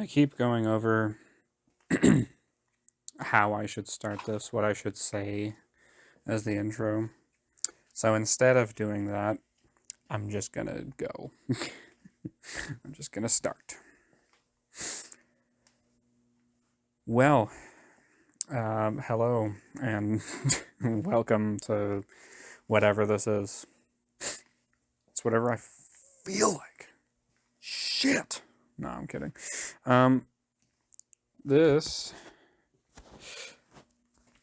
I keep going over how I should start this, what I should say as the intro. So instead of doing that, I'm just gonna go. I'm just gonna start. Well, hello and welcome to whatever this is. It's whatever I feel like. Shit. No, I'm kidding. This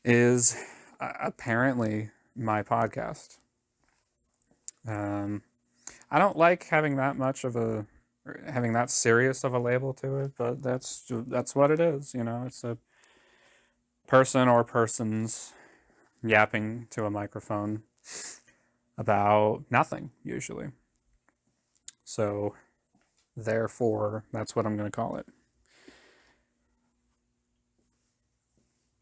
is apparently my podcast. I don't like having that serious of a label to it, but that's what it is. You know, it's a person or persons yapping to a microphone about nothing usually. So, therefore, that's what I'm going to call it.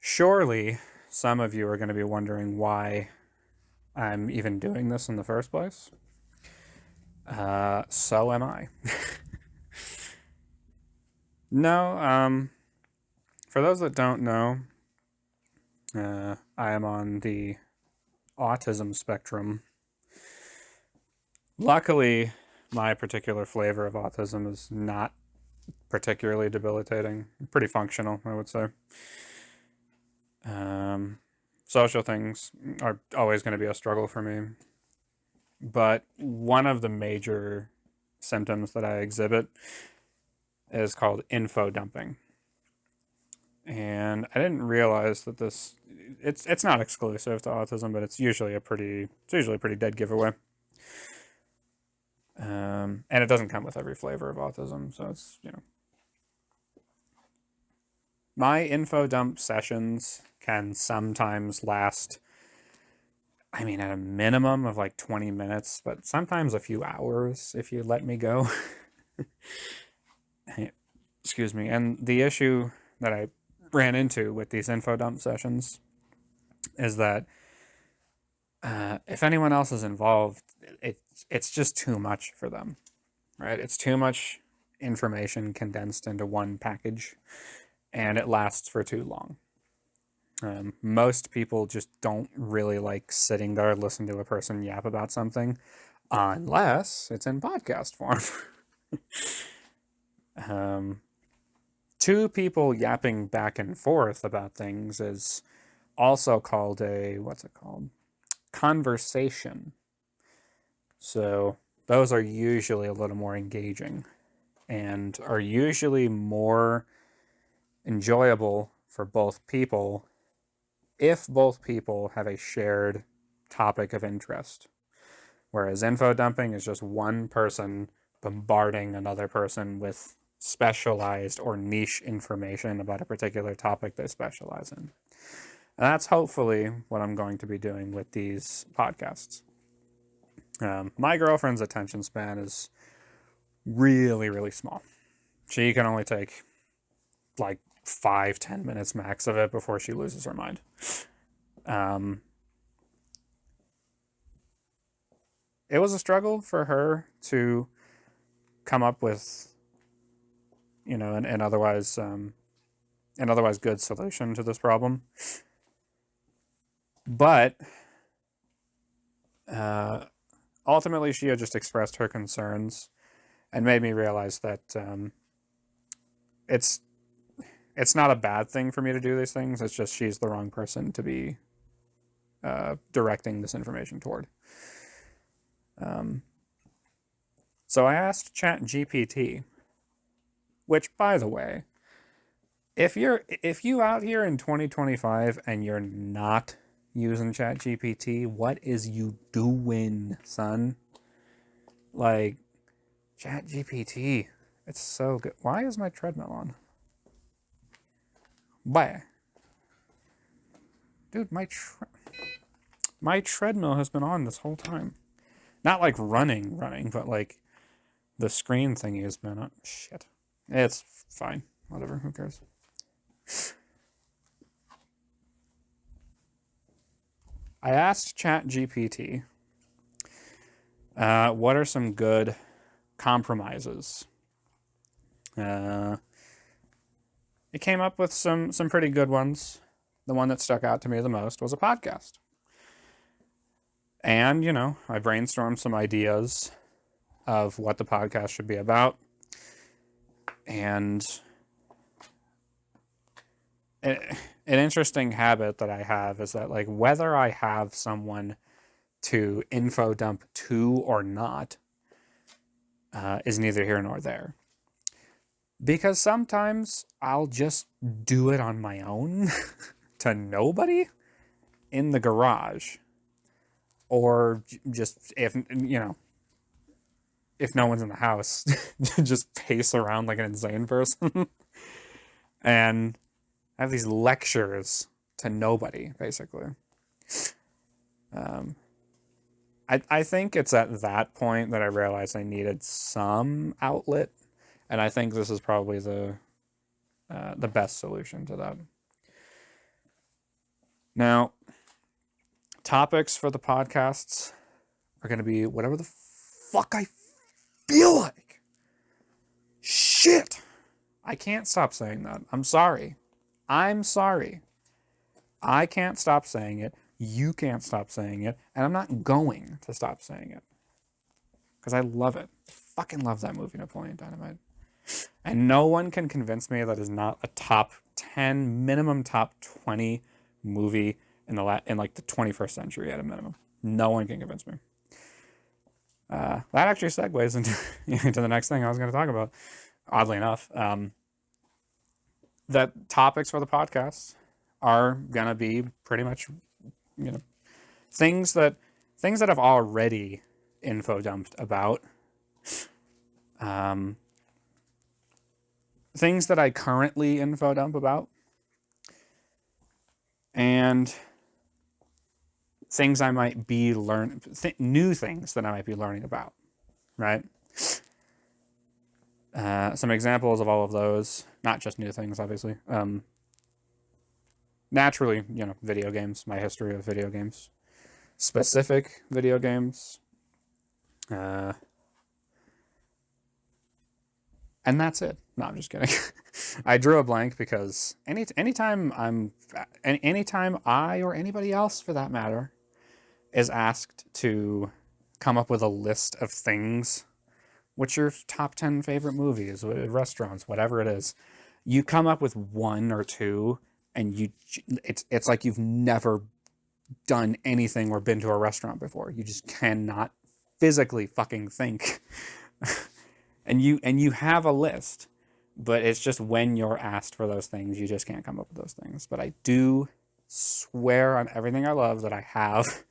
Surely, some of you are going to be wondering why I'm even doing this in the first place. So am I. No, for those that don't know, I am on the autism spectrum. Luckily, my particular flavor of autism is not particularly debilitating. Pretty functional, I would say. Social things are always going to be a struggle for me. But one of the major symptoms that I exhibit is called info dumping. And I didn't realize that it's not exclusive to autism, but it's usually a pretty dead giveaway. And it doesn't come with every flavor of autism, so it's, my info dump sessions can sometimes last, at a minimum of like 20 minutes, but sometimes a few hours if you let me go. Excuse me. And the issue that I ran into with these info dump sessions is that if anyone else is involved, it's just too much for them, right? It's too much information condensed into one package, and it lasts for too long. Most people just don't really like sitting there listening to a person yap about something unless it's in podcast form. Two people yapping back and forth about things is also called what's it called? Conversation. So those are usually a little more engaging and are usually more enjoyable for both people if both people have a shared topic of interest. Whereas info dumping is just one person bombarding another person with specialized or niche information about a particular topic they specialize in. And that's hopefully what I'm going to be doing with these podcasts. My girlfriend's attention span is really, really small. She can only take like 5-10 minutes max of it before she loses her mind. It was a struggle for her to come up with, an otherwise good solution to this problem. But ultimately, she had just expressed her concerns and made me realize that it's not a bad thing for me to do these things. It's just she's the wrong person to be directing this information toward. So I asked ChatGPT, which, by the way, if you out here in 2025 and you're not using ChatGPT, what is you doing, son? Like, ChatGPT, it's so good. Why is my treadmill on? Why? Dude, my treadmill has been on this whole time. Not like running, but like the screen thingy has been on. Shit. It's fine. Whatever, who cares? I asked ChatGPT, what are some good compromises it came up with some pretty good ones. The one that stuck out to me the most was a podcast. And, you know, I brainstormed some ideas of what the podcast should be about. And an interesting habit that I have is that, like, whether I have someone to info dump to or not is neither here nor there. Because sometimes I'll just do it on my own to nobody in the garage. Or just, if, you know, if no one's in the house, just pace around like an insane person. And I have these lectures to nobody, basically. I think it's at that point that I realized I needed some outlet. And I think this is probably the best solution to that. Now, topics for the podcasts are going to be whatever the fuck I feel like. Shit. I can't stop saying that. I'm sorry. I can't stop saying it. You can't stop saying it. And I'm not going to stop saying it. Because I love it. Fucking love that movie, Napoleon Dynamite. And no one can convince me that is not a top 10, minimum top 20 movie in like the 21st century at a minimum. No one can convince me. That actually segues into the next thing I was going to talk about. Oddly enough, that topics for the podcast are going to be pretty much, you know, things that I've already info dumped about. Things that I currently info dump about. And things I might be new things that I might be learning about, right? Some examples of all of those, not just new things, obviously. Naturally, you know, video games, my history of video games, specific video games, and that's it. No, I'm just kidding. I drew a blank because anytime I or anybody else for that matter is asked to come up with a list of things, what's your top 10 favorite movies, restaurants, whatever it is, you come up with one or two, and it's like you've never done anything or been to a restaurant before. You just cannot physically fucking think. and you have a list, but it's just when you're asked for those things, you just can't come up with those things. But I do swear on everything I love that I have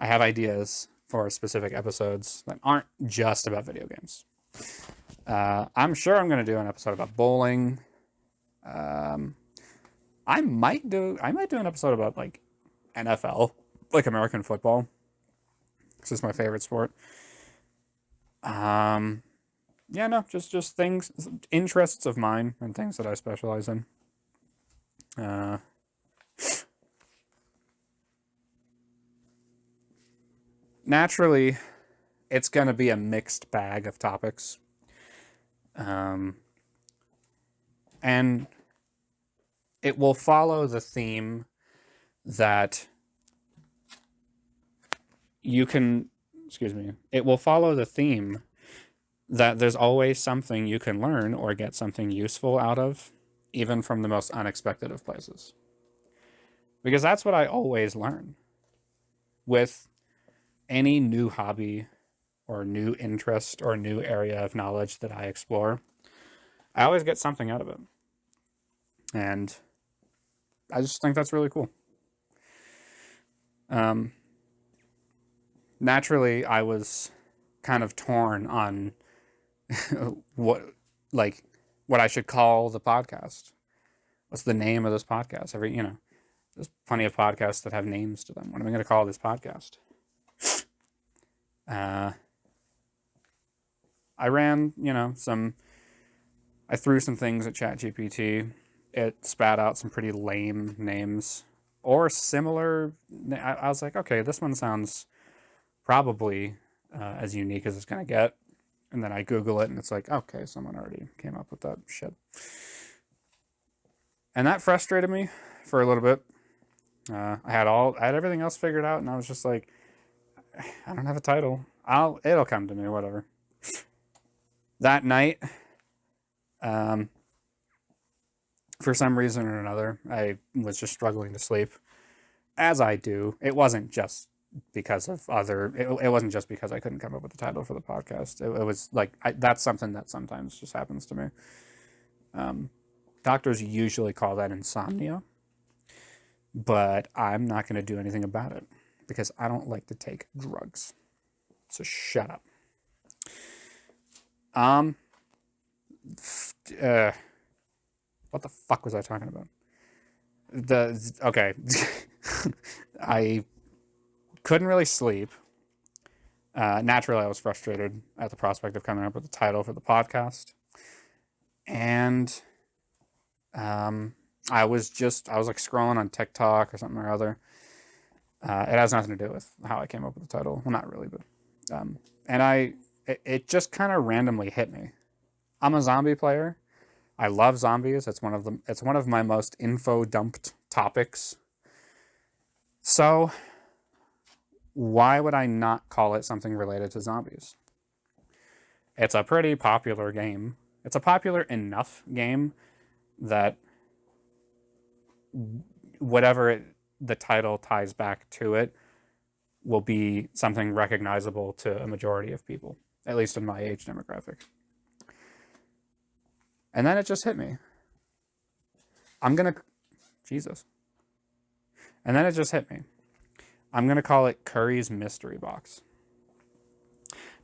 ideas for specific episodes that aren't just about video games. I'm sure I'm going to do an episode about bowling. I might do an episode about like NFL, like American football. This is my favorite sport. Yeah, no, just things, interests of mine and things that I specialize in. Naturally, it's going to be a mixed bag of topics. And it will follow the theme that it will follow the theme that there's always something you can learn or get something useful out of, even from the most unexpected of places. Because that's what I always learn with any new hobby or new interest or new area of knowledge that I explore. I always get something out of it. And I just think that's really cool. Naturally, I was kind of torn on what I should call the podcast. What's the name of this podcast? There's plenty of podcasts that have names to them. What am I going to call this podcast? I ran, I threw some things at ChatGPT. It spat out some pretty lame names or similar. I was like, okay, this one sounds probably as unique as it's going to get. And then I Google it and it's like, okay, someone already came up with that shit. And that frustrated me for a little bit. I had everything else figured out, and I was just like, I don't have a title. It'll come to me, whatever. That night, for some reason or another, I was just struggling to sleep, as I do. It wasn't just because of it wasn't just because I couldn't come up with a title for the podcast. It was like, that's something that sometimes just happens to me. Doctors usually call that insomnia, but I'm not going to do anything about it because I don't like to take drugs. So shut up. What the fuck was I talking about? Okay. I couldn't really sleep. Naturally, I was frustrated at the prospect of coming up with a title for the podcast. And I was like scrolling on TikTok or something or other. It has nothing to do with how I came up with the title. Well, not really, but and it just kind of randomly hit me. I'm a zombie player. I love zombies. It's one of my most info dumped topics. So why would I not call it something related to zombies? It's a pretty popular game. It's a popular enough game that whatever the title ties back to it will be something recognizable to a majority of people, at least in my age demographic. And then it just hit me. Jesus. And then it just hit me. I'm going to call it Curry's Mystery Box.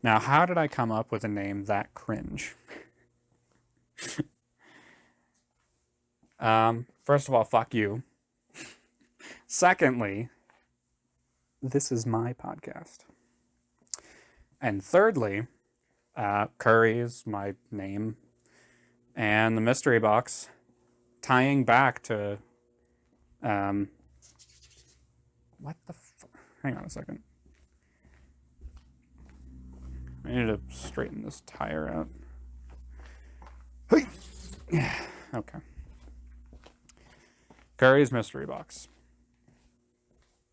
Now, how did I come up with a name that cringe? First of all, fuck you. Secondly, this is my podcast. And thirdly, Curry is my name. And the mystery box, tying back to, what the hang on a second. I need to straighten this tire out. Okay. Curry's mystery box.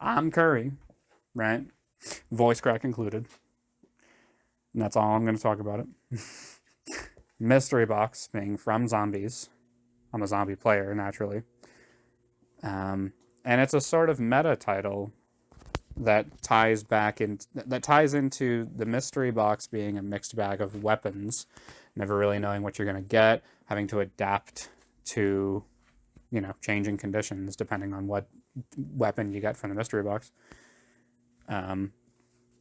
I'm Curry, right? Voice crack included. And that's all I'm going to talk about it. Mystery box being from zombies. I'm a zombie player, naturally. And it's a sort of meta title that ties into the mystery box being a mixed bag of weapons, never really knowing what you're going to get, having to adapt to, changing conditions depending on what weapon you get from the mystery box.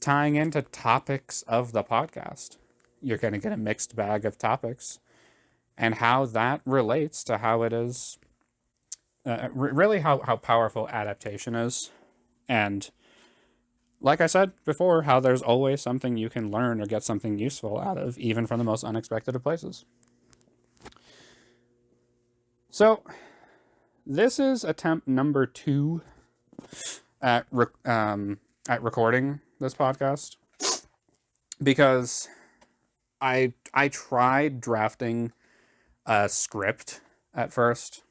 Tying into topics of the podcast. You're going to get a mixed bag of topics and how that relates to how it is, really how powerful adaptation is. And like I said before, how there's always something you can learn or get something useful out of, even from the most unexpected of places. So this is attempt number 2 at recording this podcast, because I tried drafting a script at first,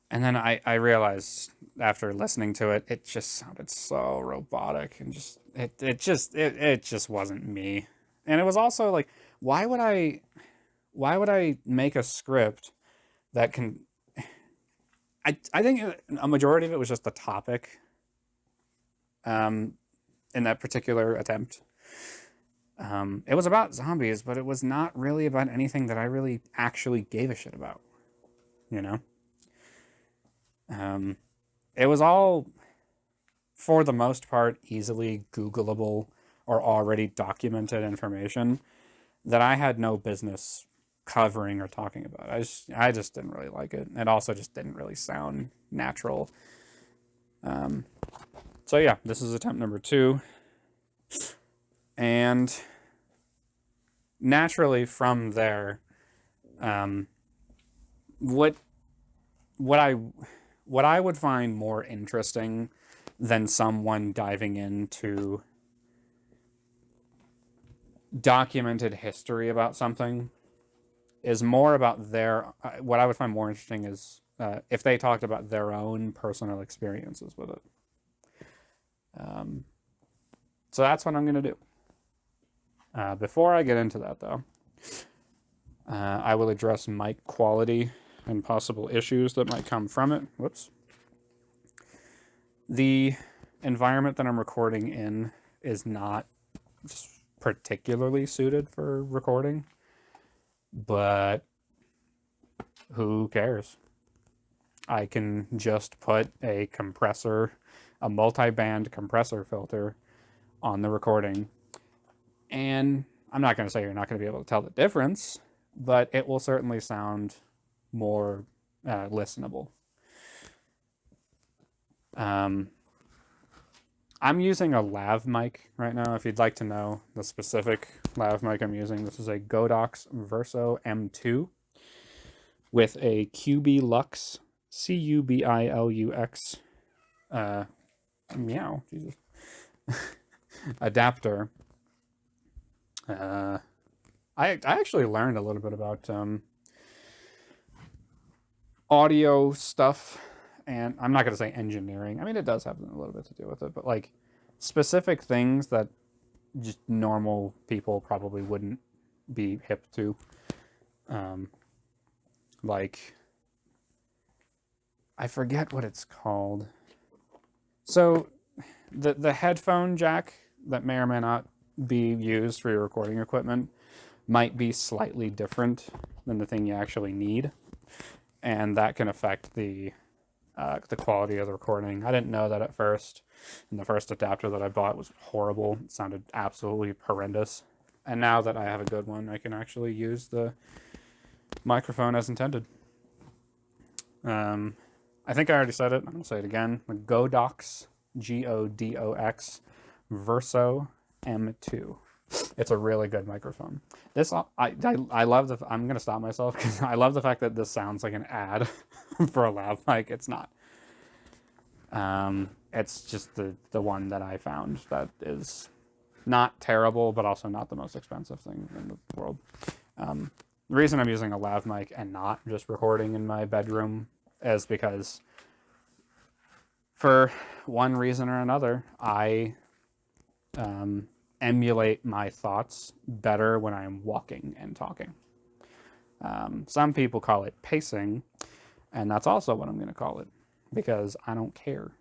and then I realized after listening to it, it just sounded so robotic and it just wasn't me. And it was also like, why would I make a script that can? I think a majority of it was just the topic. In that particular attempt. It was about zombies, but it was not really about anything that I really actually gave a shit about. It was all, for the most part, easily Googleable or already documented information that I had no business covering or talking about. I just didn't really like it. It also just didn't really sound natural. So yeah, this is attempt number 2. And naturally from there, what I would find more interesting than someone diving into documented history about something is more about their, what I would find more interesting is if they talked about their own personal experiences with it. So that's what I'm going to do. Before I get into that, though, I will address mic quality and possible issues that might come from it. Whoops. The environment that I'm recording in is not particularly suited for recording, but who cares? I can just put a compressor, a multi-band compressor filter on the recording, and I'm not going to say you're not going to be able to tell the difference, but it will certainly sound more listenable. I'm using a lav mic right now. If you'd like to know the specific lav mic I'm using, this is a Godox Verso M2 with a QB Lux, Cubilux, meow, Jesus, adapter. I actually learned a little bit about audio stuff, and I'm not going to say engineering. I mean, it does have a little bit to do with it, but like specific things that just normal people probably wouldn't be hip to. Like, I forget what it's called. So the headphone jack that may or may not be used for your recording equipment might be slightly different than the thing you actually need, and that can affect the quality of the recording. I didn't know that at first, and the first adapter that I bought was horrible. It sounded absolutely horrendous, and now that I have a good one, I can actually use the microphone as intended. I think I already said it. I'm going to say it again. The Godox, Godox Verso M2. It's a really good microphone. This I love the. I'm going to stop myself because I love the fact that this sounds like an ad for a lav mic. It's not. It's just the one that I found that is not terrible, but also not the most expensive thing in the world. The reason I'm using a lav mic and not just recording in my bedroom is because, for one reason or another, I emulate my thoughts better when I'm walking and talking. Some people call it pacing, and that's also what I'm going to call it, because I don't care.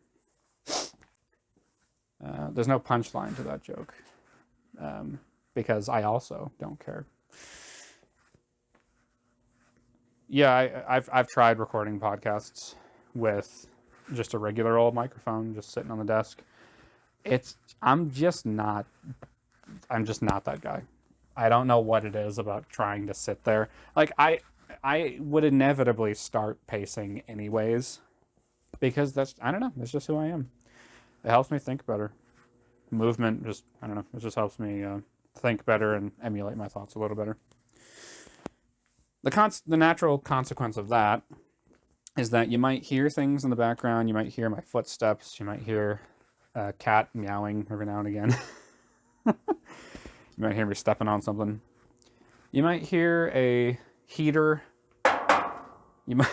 There's no punchline to that joke, because I also don't care. Yeah, I've tried recording podcasts with just a regular old microphone, just sitting on the desk. I'm just not that guy. I don't know what it is about trying to sit there. Like, I would inevitably start pacing anyways, because I don't know, that's just who I am. It helps me think better. Movement just, I don't know, it just helps me think better and emulate my thoughts a little better. The natural consequence of that is that you might hear things in the background. You might hear my footsteps. You might hear a cat meowing every now and again. You might hear me stepping on something. You might hear a heater. You might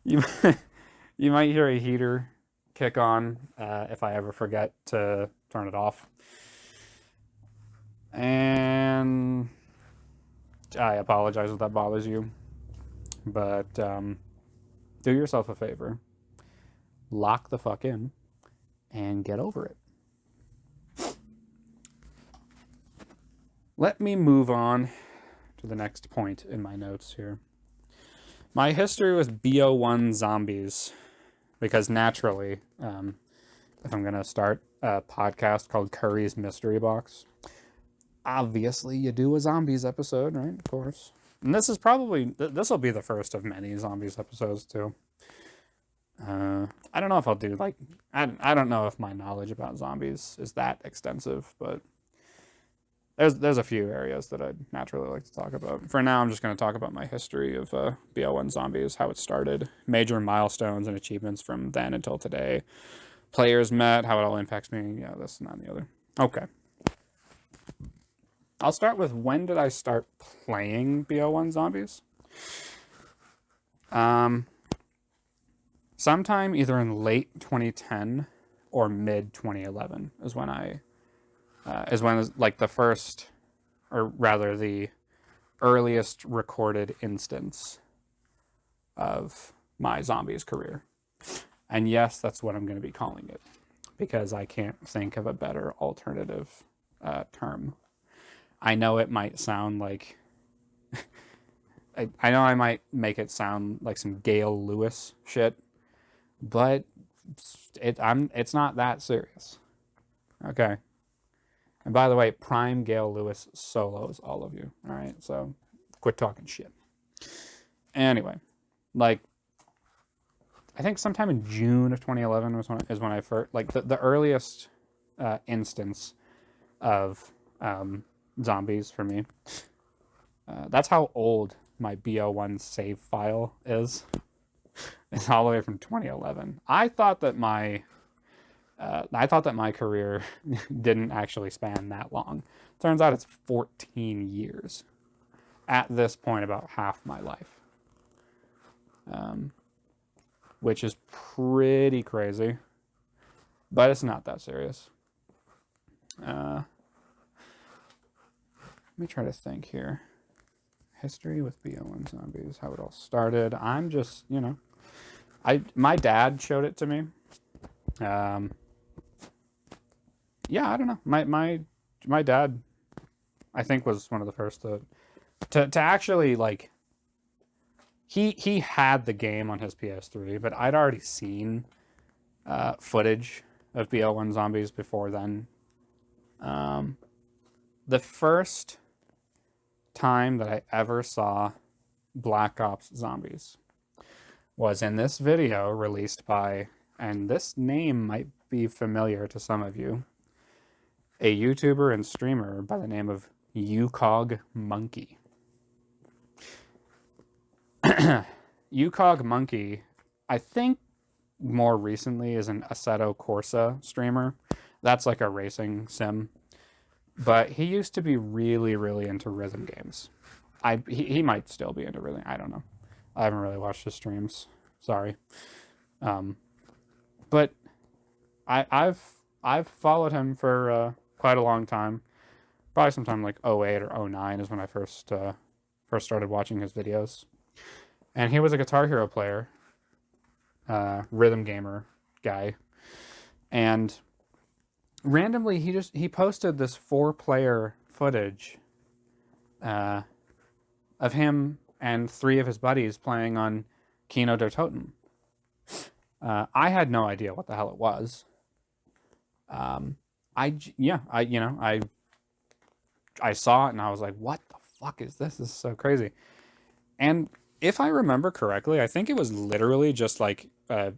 you might hear a heater kick on if I ever forget to turn it off. And I apologize if that bothers you, but do yourself a favor. Lock the fuck in and get over it. Let me move on to the next point in my notes here. My history with BO1 zombies, because naturally, if I'm going to start a podcast called Curry's Mystery Box, obviously you do a zombies episode, right? Of course. And this will be the first of many zombies episodes too. I don't know if I'll do I don't know if my knowledge about zombies is that extensive, but there's a few areas that I'd naturally like to talk about. For now, I'm just going to talk about my history of BO1 zombies, how it started, major milestones and achievements from then until today, players met, how it all impacts me, this and that and the other. Okay. I'll start with when did I start playing BO1 Zombies? Sometime either in late 2010 or mid 2011 is when like the first, or rather the earliest recorded instance of my Zombies career. And yes, that's what I'm going to be calling it, because I can't think of a better alternative term. I know it might sound like I know I might make it sound like some Gail Lewis shit, but it's not that serious. Okay. And by the way, prime Gail Lewis solos, all of you. All right, so quit talking shit. Anyway, like, I think sometime in June of 2011 is when I first, like, the earliest instance of Zombies for me. That's how old my BO1 save file is. It's all the way from 2011. I thought that my career didn't actually span that long. Turns out it's 14 years. At this point, about half my life. Which is pretty crazy. But it's not that serious. Let me try to think here. History with BO1 Zombies, how it all started. I'm just, my dad showed it to me. Yeah, I don't know. My dad, I think, was one of the first to actually, like, he had the game on his PS3, but I'd already seen footage of BO1 Zombies before then. The first time that I ever saw Black Ops Zombies was in this video released by, and this name might be familiar to some of you, a YouTuber and streamer by the name of Ucog Monkey. Ucog Monkey, I think more recently, is an Assetto Corsa streamer. That's like a racing sim. But he used to be really, really into rhythm games. He might still be into rhythm. I don't know. I haven't really watched his streams. Sorry. But I've followed him for quite a long time. Probably sometime like 08 or 09 is when I first started watching his videos. And he was a Guitar Hero player, rhythm gamer guy. And randomly he posted this 4-player footage of him and 3 of his buddies playing on Kino der Toten. I had no idea what the hell it was. I saw it and I was like, what the fuck is this? This is so crazy. And if I remember correctly, I think it was literally just like I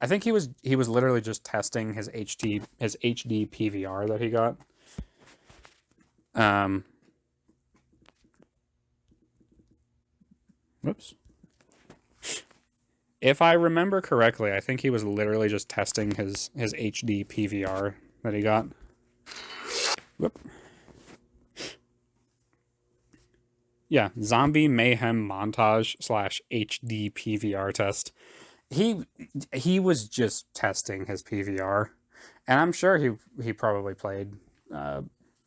think he was literally just testing his HD PVR that he got. Whoops. If I remember correctly, I think he was literally just testing his HD PVR that he got. Whoop. Yeah, Zombie Mayhem Montage / HD PVR test. He was just testing his PVR, and I'm sure he probably played a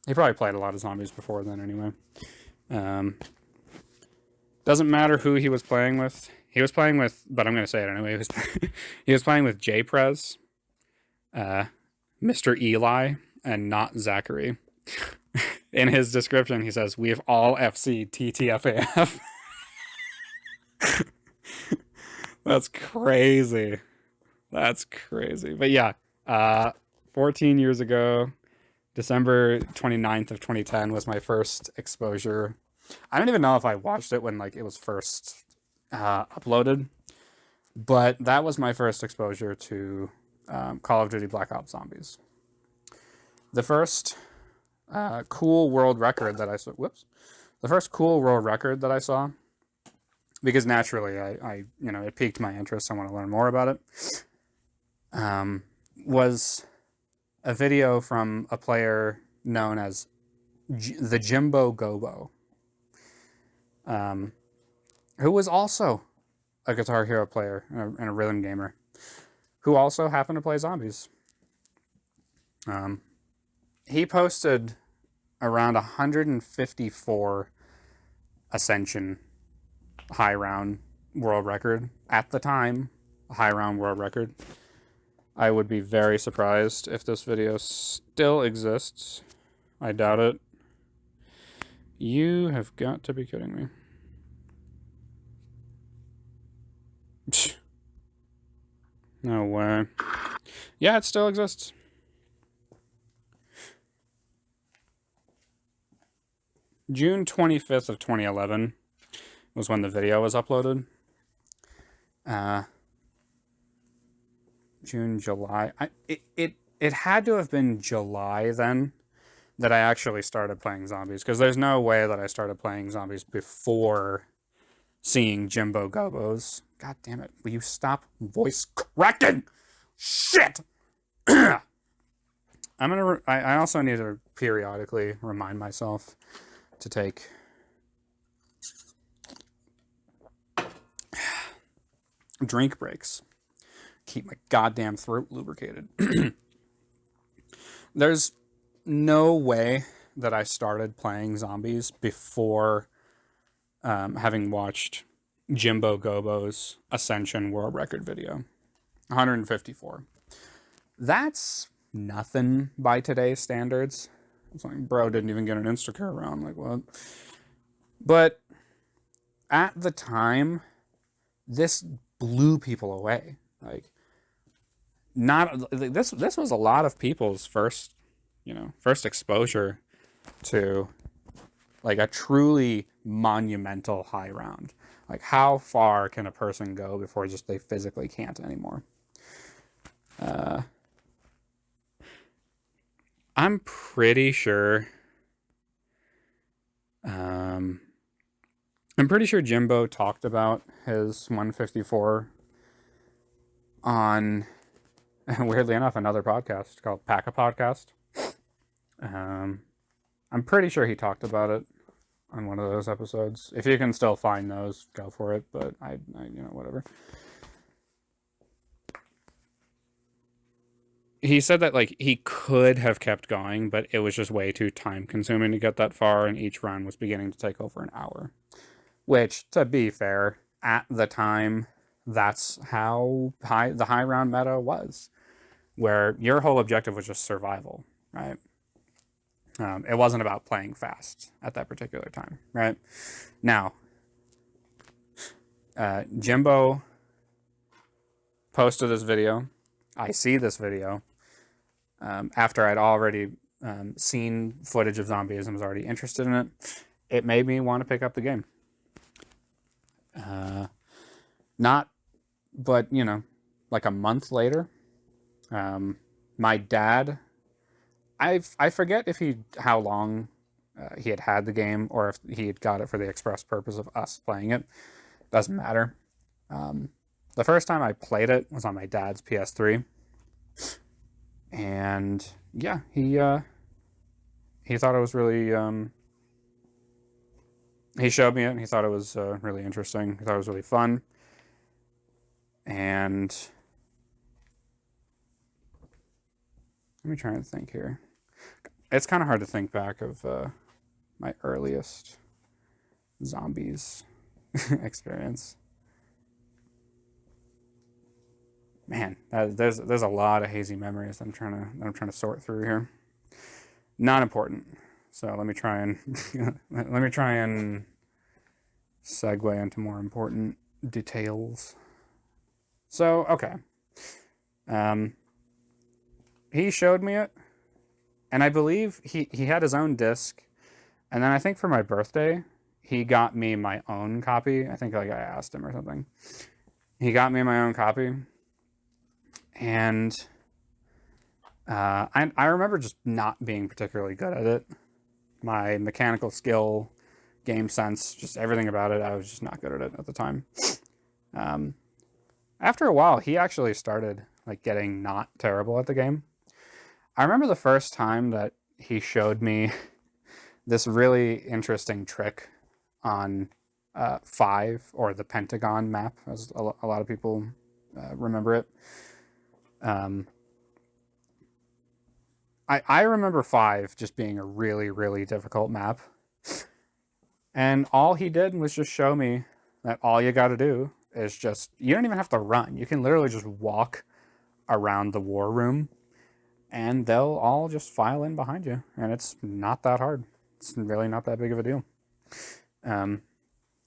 lot of zombies before then anyway. Doesn't matter who he was playing with. He was playing with, but I'm gonna say it anyway. He was playing with JPrez, Mr. Eli, and not Zachary. In his description, he says, "We have all FC TTFAF." That's crazy. That's crazy. But yeah, 14 years ago, December 29th of 2010 was my first exposure. I don't even know if I watched it when, like, it was first uploaded, but that was my first exposure to Call of Duty Black Ops Zombies. The first cool world record that I saw. The first cool world record that I saw, because naturally I it piqued my interest. I want to learn more about it. Was a video from a player known as the Jimbo Gobo, who was also a Guitar Hero player and a rhythm gamer, who also happened to play zombies. He posted around 154 Ascension high round world record at the time, high round world record. I would be very surprised if this video still exists. I doubt it. You have got to be kidding me. No way. Yeah, it still exists. June 25th of 2011 was when the video was uploaded. June, July. It had to have been July then that I actually started playing zombies, because there's no way that I started playing zombies before seeing Jimbo Gobos. God damn it. Will you stop voice cracking? Shit! I also need to periodically remind myself to take drink breaks. Keep my goddamn throat lubricated. There's no way that I started playing zombies before having watched Jimbo Gobo's Ascension world record video. 154. That's nothing by today's standards. It's like, bro didn't even get an Instacart around. Like, what? But at the time, this blew people away. Like, this was a lot of people's first exposure to like a truly monumental high round. Like, how far can a person go before just they physically can't anymore? I'm pretty sure. I'm pretty sure Jimbo talked about his 154 on, weirdly enough, another podcast called Pack a Podcast. I'm pretty sure he talked about it on one of those episodes. If you can still find those, go for it. But I whatever. He said that like he could have kept going, but it was just way too time consuming to get that far, and each run was beginning to take over an hour. Which, to be fair, at the time, that's how the high round meta was, where your whole objective was just survival, right? It wasn't about playing fast at that particular time, right? Now, Jimbo posted this video. I see this video after I'd already seen footage of zombies and was already interested in it. It made me want to pick up the game. But like a month later, my dad, I forget how long he had the game, or if he had got it for the express purpose of us playing it. Doesn't matter. The first time I played it was on my dad's PS3, and yeah, he thought it was really. He showed me it, and he thought it was really interesting. He thought it was really fun, and let me try and think here. It's kind of hard to think back of my earliest zombies experience. Man, there's a lot of hazy memories that I'm trying to sort through here. Not important. So let me try and segue into more important details. So okay, he showed me it, and I believe he had his own disc, and then I think for my birthday he got me my own copy. I think like I asked him or something. He got me my own copy. And I remember just not being particularly good at it. My mechanical skill, game sense, just everything about it, I was just not good at it at the time. After a while, he actually started like getting not terrible at the game. I remember the first time that he showed me this really interesting trick on 5, or the Pentagon map, as a lot of people remember it. I remember 5 just being a really, really difficult map. And all he did was just show me that all you got to do is just, you don't even have to run. You can literally just walk around the war room and they'll all just file in behind you. And it's not that hard. It's really not that big of a deal.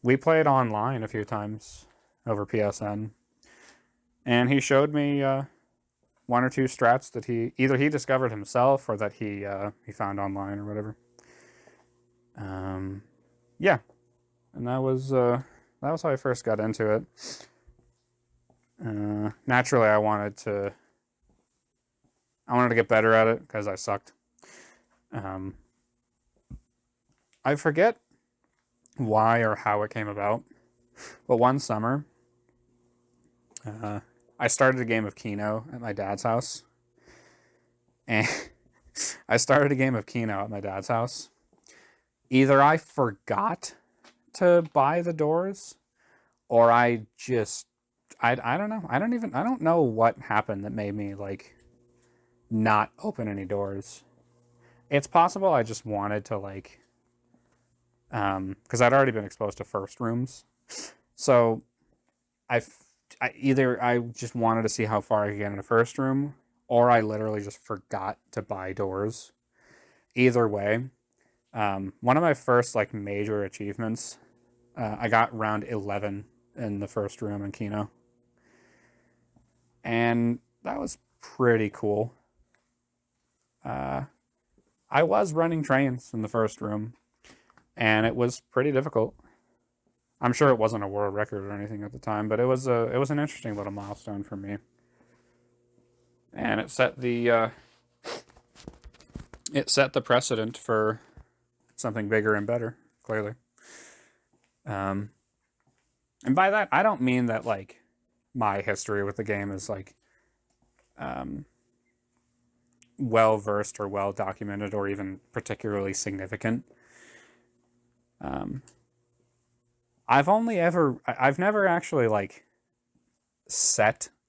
We played online a few times over PSN. And he showed me 1 or 2 strats that he discovered himself or that he found online or whatever. Yeah, and that was how I first got into it. Naturally, I wanted to get better at it because I sucked. I forget why or how it came about, but one summer, I started a game of Keno at my dad's house, and Either I forgot to buy the doors, or I don't know. I don't know what happened that made me like not open any doors. It's possible I just wanted to like, because I'd already been exposed to first rooms, so I just wanted to see how far I could get in a first room, or I literally just forgot to buy doors. Either way, one of my first like major achievements, I got round 11 in the first room in Keno, and that was pretty cool. I was running trains in the first room, and it was pretty difficult. I'm sure it wasn't a world record or anything at the time, but it was an interesting little milestone for me, and it set the precedent for something bigger and better. Clearly, and by that I don't mean that like my history with the game is like well versed or well documented or even particularly significant. I've never actually like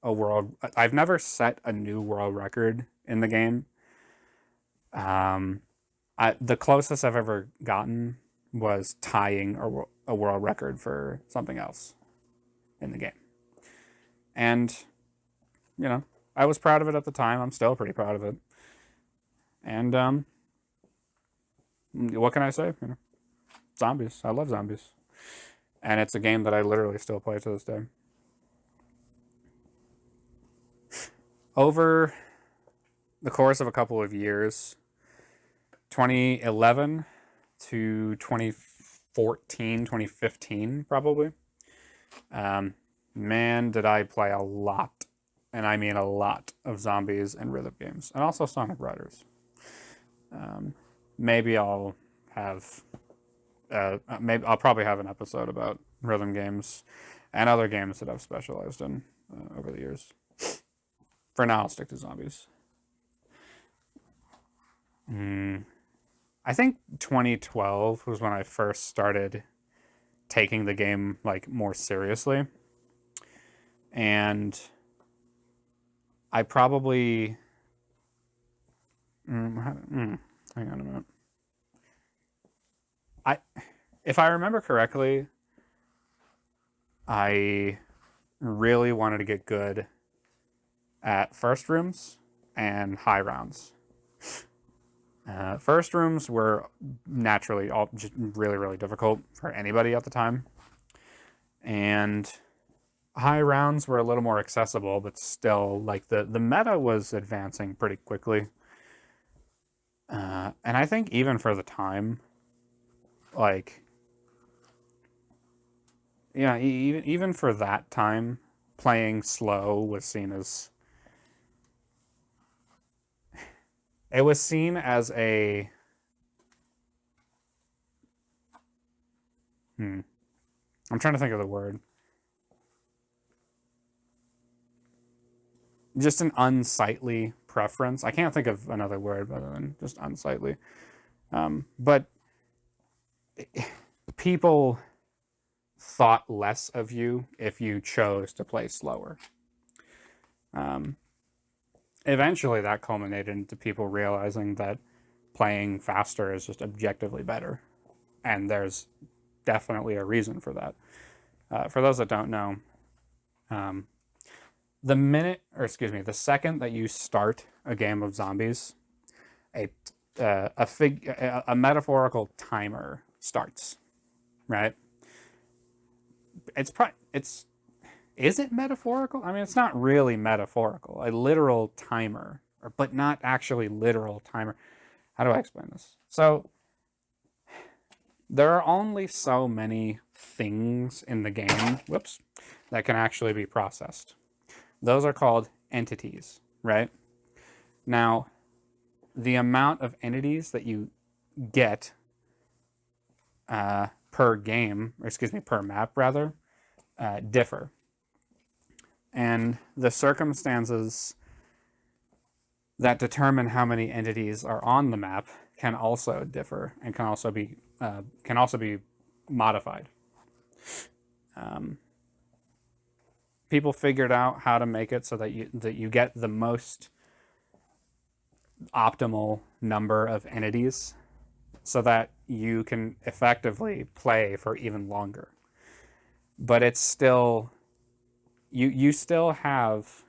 I've never set a new world record in the game. The closest I've ever gotten was tying a world record for something else in the game. And, you know, I was proud of it at the time. I'm still pretty proud of it. And, what can I say? You know, zombies. I love zombies. And it's a game that I literally still play to this day. Over the course of a couple of years, 2011 to 2014, 2015, probably, man, did I play a lot, and I mean a lot, of zombies and rhythm games, and also Sonic Riders. Maybe I'll have, maybe I'll probably have an episode about rhythm games and other games that I've specialized in over the years. For now, I'll stick to zombies. I think 2012 was when I first started taking the game like more seriously, and I probably hang on a minute. If I remember correctly, I really wanted to get good at first rooms and high rounds. First rooms were naturally all just really, really difficult for anybody at the time. And high rounds were a little more accessible, but still, like, the meta was advancing pretty quickly. And I think even for the time, like, yeah, even for that time, playing slow was seen as... It was seen as a... I'm trying to think of the word. Just an unsightly preference. I can't think of another word other than just unsightly. But people thought less of you if you chose to play slower. Eventually, that culminated into people realizing that playing faster is just objectively better. And there's definitely a reason for that. For those that don't know, the second that you start a game of zombies, a metaphorical timer starts, right? Is it metaphorical? I mean, it's not really metaphorical. A literal timer, but not actually literal timer. How do I explain this? So there are only so many things in the game, that can actually be processed. Those are called entities, right? Now, the amount of entities that you get per map rather, differ. And the circumstances that determine how many entities are on the map can also differ and can also be modified. People figured out how to make it so that you get the most optimal number of entities so that you can effectively play for even longer. But it's still, you still have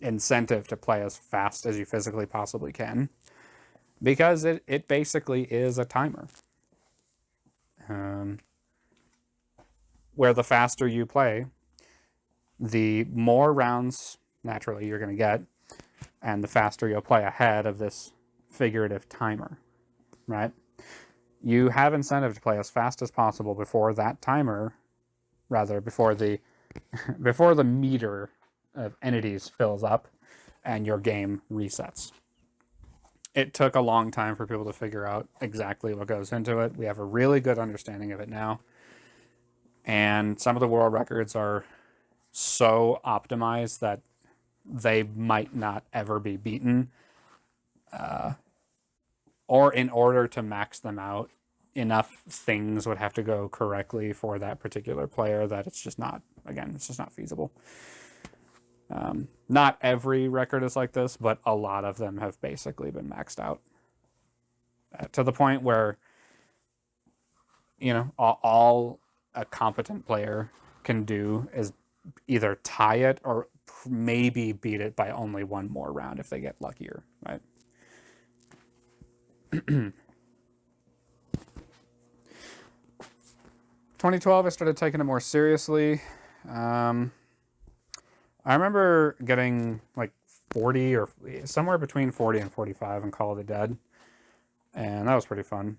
incentive to play as fast as you physically possibly can, because it basically is a timer. Where the faster you play, the more rounds naturally you're going to get, and the faster you'll play ahead of this figurative timer, right? You have incentive to play as fast as possible before that timer, before the meter of entities fills up and your game resets. It took a long time for people to figure out exactly what goes into it. We have a really good understanding of it now. And some of the world records are so optimized that they might not ever be beaten. Or in order to max them out, enough things would have to go correctly for that particular player that it's just not feasible. Not every record is like this, but a lot of them have basically been maxed out. To the point where, all a competent player can do is either tie it or maybe beat it by only one more round if they get luckier, right? 2012, I started taking it more seriously. I remember getting like 40 or somewhere between 40 and 45 in Call of the Dead, and that was pretty fun.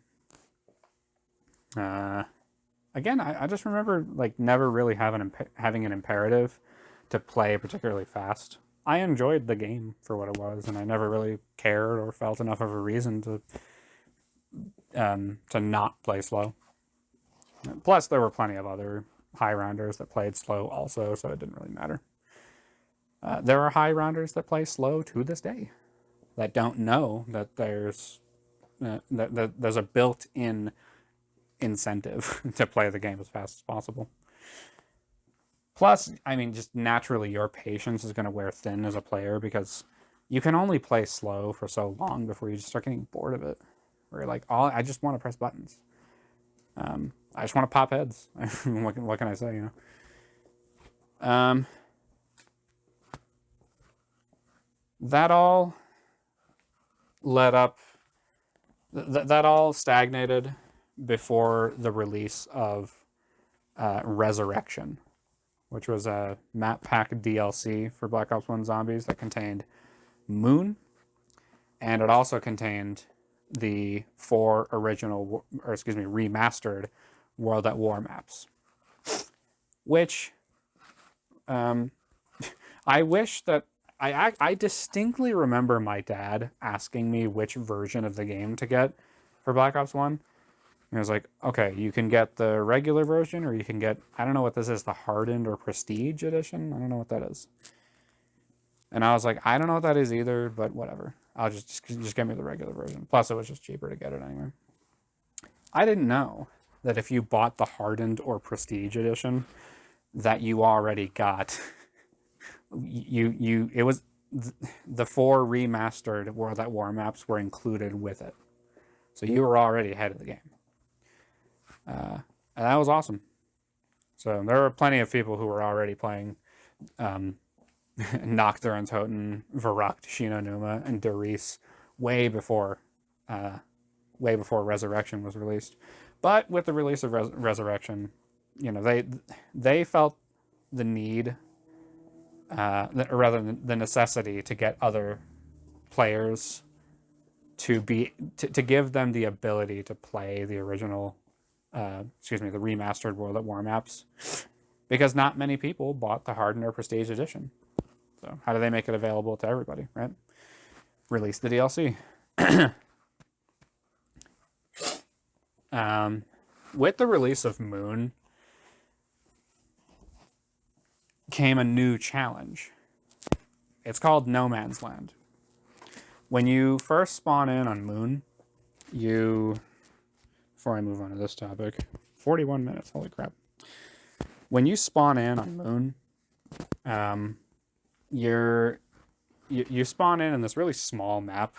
Again, I just remember like never really having an imperative to play particularly fast. I enjoyed the game for what it was, and I never really cared or felt enough of a reason to not play slow. Plus, there were plenty of other high rounders that played slow also, so it didn't really matter. There are high rounders that play slow to this day that don't know that there's a built-in incentive to play the game as fast as possible. Plus, I mean, just naturally your patience is going to wear thin as a player because you can only play slow for so long before you just start getting bored of it. Where you're like, I just want to press buttons. I just want to pop heads. What can I say, That all led up... That all stagnated before the release of Resurrection, which was a map pack DLC for Black Ops 1 Zombies that contained Moon, and it also contained the 4 remastered World at War maps, which I wish that I distinctly remember my dad asking me which version of the game to get for Black Ops 1. And I was like, okay, you can get the regular version, or you can get, I don't know what this is, the Hardened or Prestige edition? I don't know what that is. And I was like, I don't know what that is either, but whatever. I'll just get me the regular version. Plus, it was just cheaper to get it anyway. I didn't know that if you bought the hardened or prestige edition, that you already got it was the 4 remastered World at War maps were included with it, so you were already ahead of the game, and that was awesome. So there were plenty of people who were already playing Noctur and Toten, Varrock, Shinonuma, and Darius way before Resurrection was released. But with the release of Resurrection, you know, they felt the need, or rather the necessity, to get other players to give them the ability to play the original, the remastered World at War maps, because not many people bought the Hardened or Prestige edition. So how do they make it available to everybody, right? Release the DLC. With the release of Moon came a new challenge. It's called No Man's Land. When you first spawn in on Moon, before I move on to this topic, 41 minutes, holy crap. When you spawn in on Moon, you spawn in this really small map,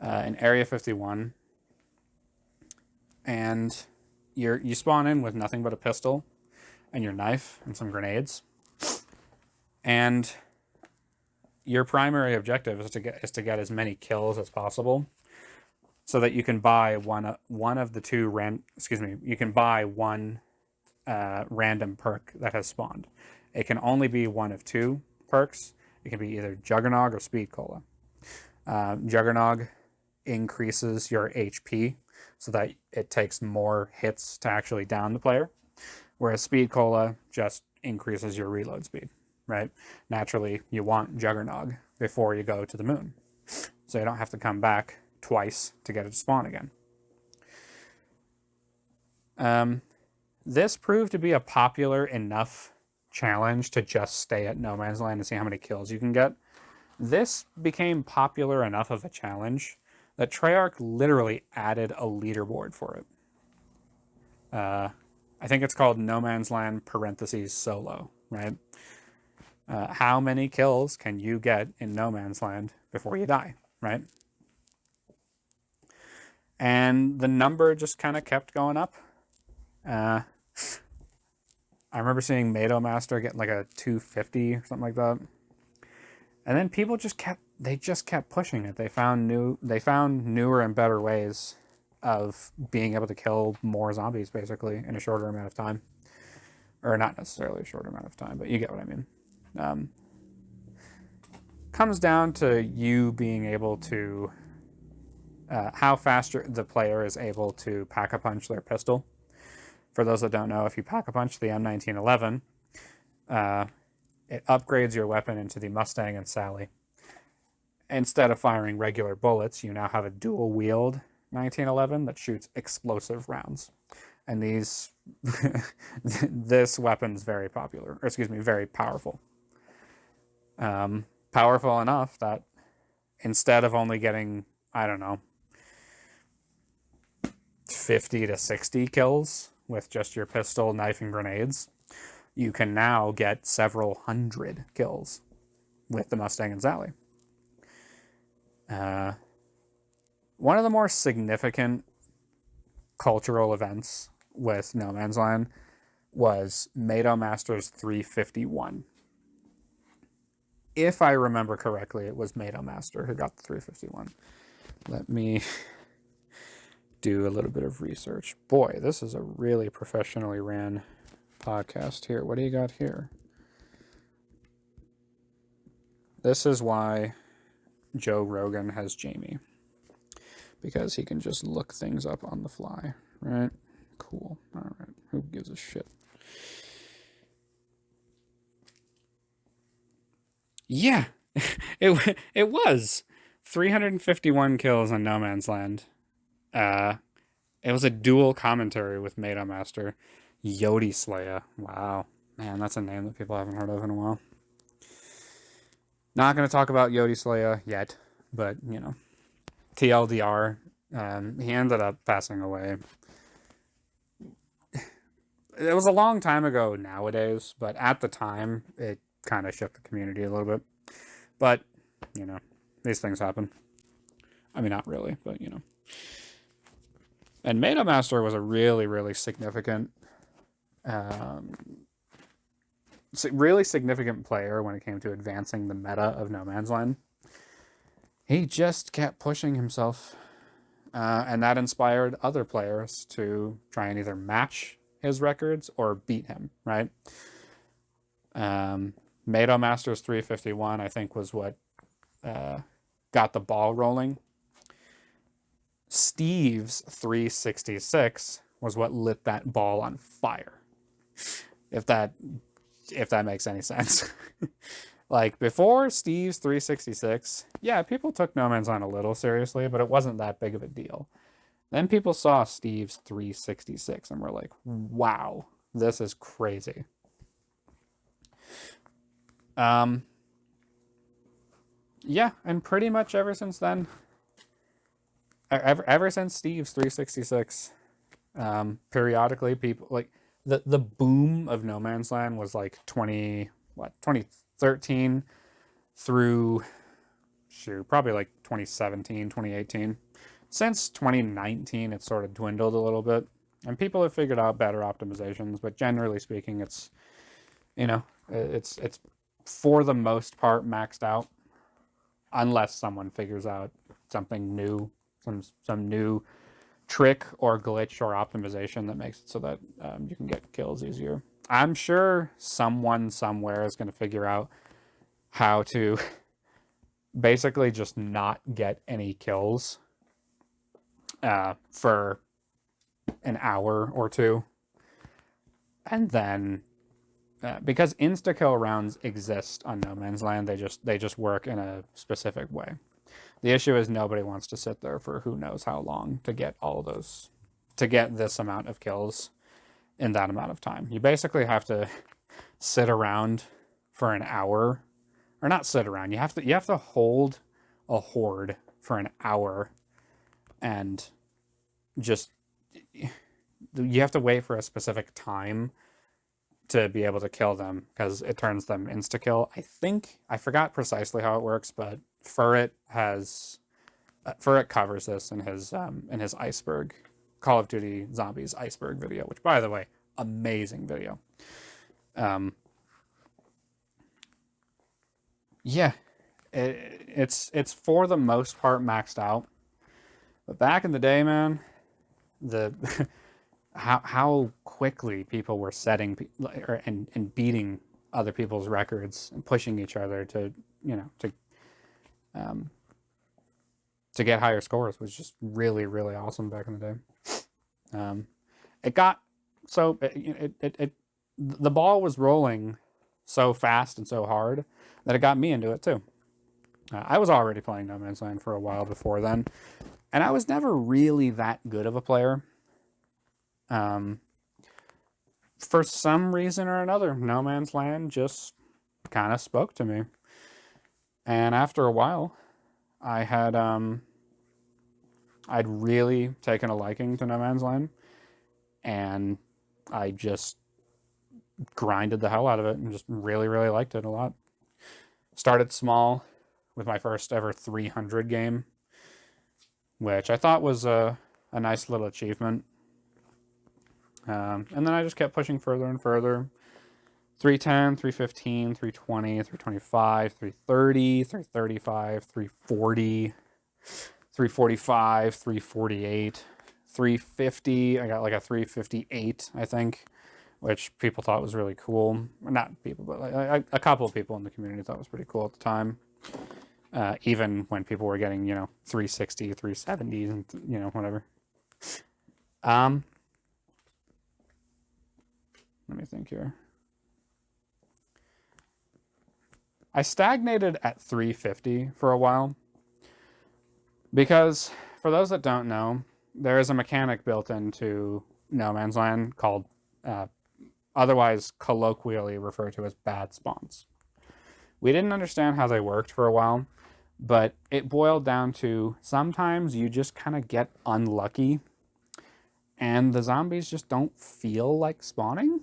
in Area 51, and you spawn in with nothing but a pistol and your knife and some grenades, and your primary objective is to get as many kills as possible, so that you can buy one of the two you can buy one random perk that has spawned. It can only be one of two perks. It can be either Juggernog or Speed Cola. Juggernog increases your HP so that it takes more hits to actually down the player, whereas Speed Cola just increases your reload speed, right? Naturally, you want Juggernog before you go to the Moon, so you don't have to come back twice to get it to spawn again. This proved to be a popular enough challenge to just stay at No Man's Land and see how many kills you can get. This became popular enough of a challenge that Treyarch literally added a leaderboard for it. I think it's called No Man's Land (solo), right? How many kills can you get in No Man's Land before you die, right? And the number just kind of kept going up. I remember seeing Mado Master get like a 250 or something like that. And then people just kept pushing it. They found newer and better ways of being able to kill more zombies, basically, in a shorter amount of time. Or not necessarily a shorter amount of time, but you get what I mean. Comes down to you being able to how fast the player is able to pack-a-punch their pistol. For those that don't know, if you pack-a-punch the M1911, it upgrades your weapon into the Mustang and Sally. Instead of firing regular bullets, you now have a dual-wield 1911 that shoots explosive rounds. And this weapon's very popular, very powerful. Powerful enough that instead of only getting, 50 to 60 kills with just your pistol, knife, and grenades, you can now get several hundred kills with the Mustang and Sally. One of the more significant cultural events with No Man's Land was Mado Master's 351. If I remember correctly, it was Mado Master who got the 351. Let me do a little bit of research. Boy, this is a really professionally ran podcast here. What do you got here? This is why Joe Rogan has Jamie, because he can just look things up on the fly, right? Cool. All right. Who gives a shit? Yeah, it was 351 kills on No Man's Land. It was a dual commentary with Mado Master. Yodi Slayer. Wow. Man, that's a name that people haven't heard of in a while. Not going to talk about Yodi Slaya yet, but, you know, TLDR, he ended up passing away. It was a long time ago nowadays, but at the time, it kind of shook the community a little bit. But, you know, these things happen. I mean, not really, but, you know. And Meta Master was a really, really significant, really significant player when it came to advancing the meta of No Man's Land. He just kept pushing himself, and that inspired other players to try and either match his records or beat him, right? Meta Masters 351, I think, was what got the ball rolling. Steve's 366 was what lit that ball on fire. If that makes any sense. Like, before Steve's 366, yeah, people took No Man's Land a little seriously, but it wasn't that big of a deal. Then people saw Steve's 366 and were like, wow, this is crazy. Yeah, and pretty much ever since then, ever since Steve's 366, periodically people, like, the boom of No Man's Land was like 2013 through, probably like 2017, 2018. Since 2019, it's sort of dwindled a little bit, and people have figured out better optimizations, but generally speaking, it's, you know, it's for the most part maxed out, unless someone figures out something new, some new trick or glitch or optimization that makes it so that you can get kills easier. I'm sure someone somewhere is going to figure out how to basically just not get any kills for an hour or two. And then, because insta-kill rounds exist on No Man's Land, they just work in a specific way. The issue is nobody wants to sit there for who knows how long to get all those, to get this amount of kills in that amount of time. You basically have to sit around for an hour, or not sit around. You have to hold a horde for an hour, and just, you have to wait for a specific time to be able to kill them, because it turns them insta-kill. I forgot precisely how it works, but Furret covers this in his Iceberg, Call of Duty Zombies Iceberg video, which, by the way, amazing video. Yeah, it's for the most part maxed out. But back in the day, man, the how quickly people were setting and beating other people's records and pushing each other to, you know, to get higher scores was just really, really awesome back in the day. It got so the ball was rolling so fast and so hard that it got me into it too. I was already playing No Man's Land for a while before then, and I was never really that good of a player. For some reason or another, No Man's Land just kind of spoke to me. And after a while, I'd really taken a liking to No Man's Land, and I just grinded the hell out of it and just really, really liked it a lot. Started small with my first ever 300 game, which I thought was a nice little achievement. And then I just kept pushing further and further. 310, 315, 320, 325, 330, 335, 340, 345, 348, 350. I got like a 358, I think, which people thought was really cool. Not people, but like a couple of people in the community thought was pretty cool at the time. Even when people were getting, 360, 370, and, whatever. Let me think here. I stagnated at 350 for a while because, for those that don't know, there is a mechanic built into No Man's Land called, otherwise colloquially referred to as bad spawns, We didn't understand how they worked for a while, but it boiled down to sometimes you just kind of get unlucky and the zombies just don't feel like spawning.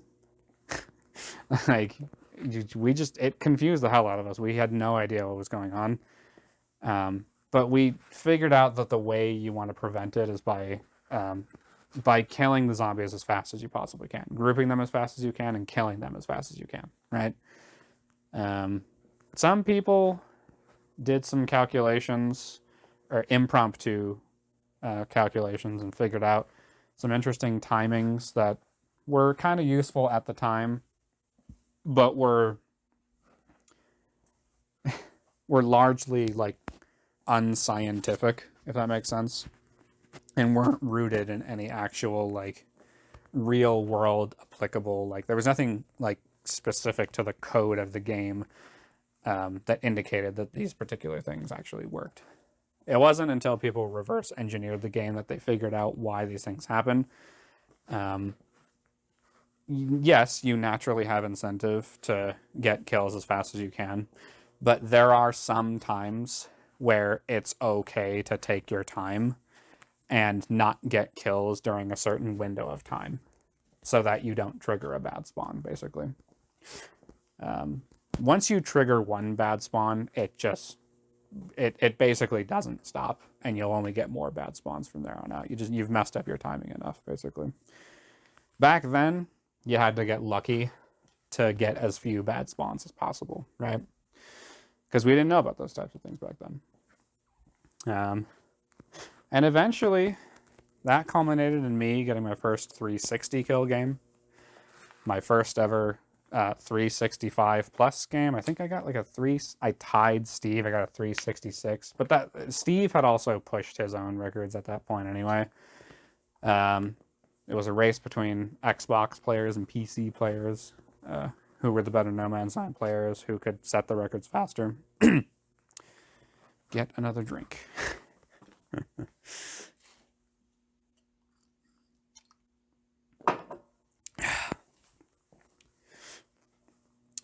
Like, it confused the hell out of us. We had no idea what was going on. But we figured out that the way you want to prevent it is by killing the zombies as fast as you possibly can, grouping them as fast as you can, and killing them as fast as you can, right? Some people did some calculations, or impromptu calculations, and figured out some interesting timings that were kind of useful at the time, but were largely like unscientific, if that makes sense, and weren't rooted in any actual like real world applicable, like there was nothing like specific to the code of the game that indicated that these particular things actually worked. It wasn't until people reverse engineered the game that they figured out why these things happen. Yes, you naturally have incentive to get kills as fast as you can, but there are some times where it's okay to take your time and not get kills during a certain window of time so that you don't trigger a bad spawn, basically. Once you trigger one bad spawn, it basically doesn't stop, and you'll only get more bad spawns from there on out. You've messed up your timing enough, basically. Back then, you had to get lucky to get as few bad spawns as possible, right? Because we didn't know about those types of things back then. And eventually, that culminated in me getting my first 360 kill game. My first ever 365 plus game. I think I got like I tied Steve. I got a 366. But Steve had also pushed his own records at that point anyway. It was a race between Xbox players and PC players, who were the better No Man's Land players, who could set the records faster. Get another drink.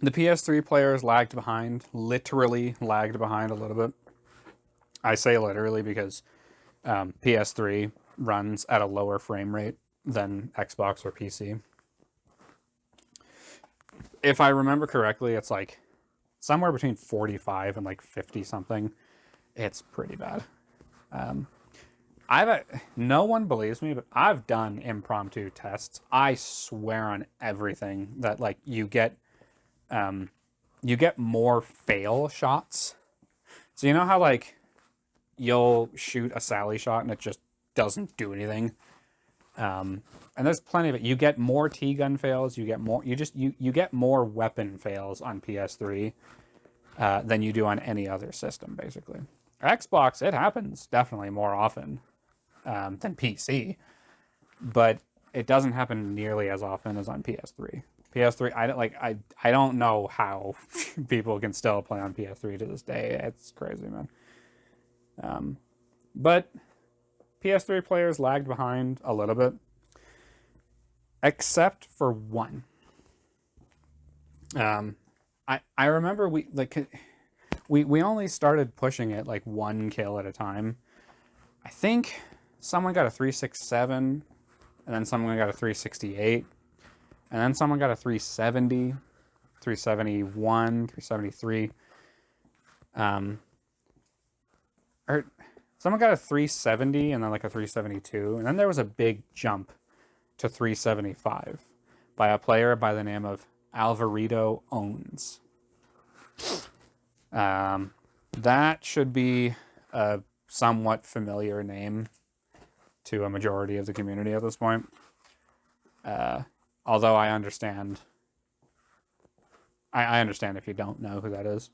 The PS3 players lagged behind, literally lagged behind a little bit. I say literally because PS3 runs at a lower frame rate than Xbox or PC. If I remember correctly, it's like somewhere between 45 and like 50 something. It's pretty bad. No one believes me, but I've done impromptu tests. I swear on everything that like you get more fail shots. So you know how like you'll shoot a Sally shot and it just doesn't do anything. And there's plenty of it. You get more T-gun fails. You get more weapon fails on PS3 than you do on any other system, basically. Xbox, it happens definitely more often than PC, but it doesn't happen nearly as often as on PS3. PS3, I don't know how people can still play on PS3 to this day. It's crazy, man. But PS3 players lagged behind a little bit, except for one. I remember we only started pushing it like one kill at a time. I think someone got a 367, and then someone got a 368, and then someone got a 370, 371, 373. Or someone got a 370 and then like a 372, and then there was a big jump to 375 by a player by the name of Alvarito Owns. That should be a somewhat familiar name to a majority of the community at this point. Although I understand if you don't know who that is.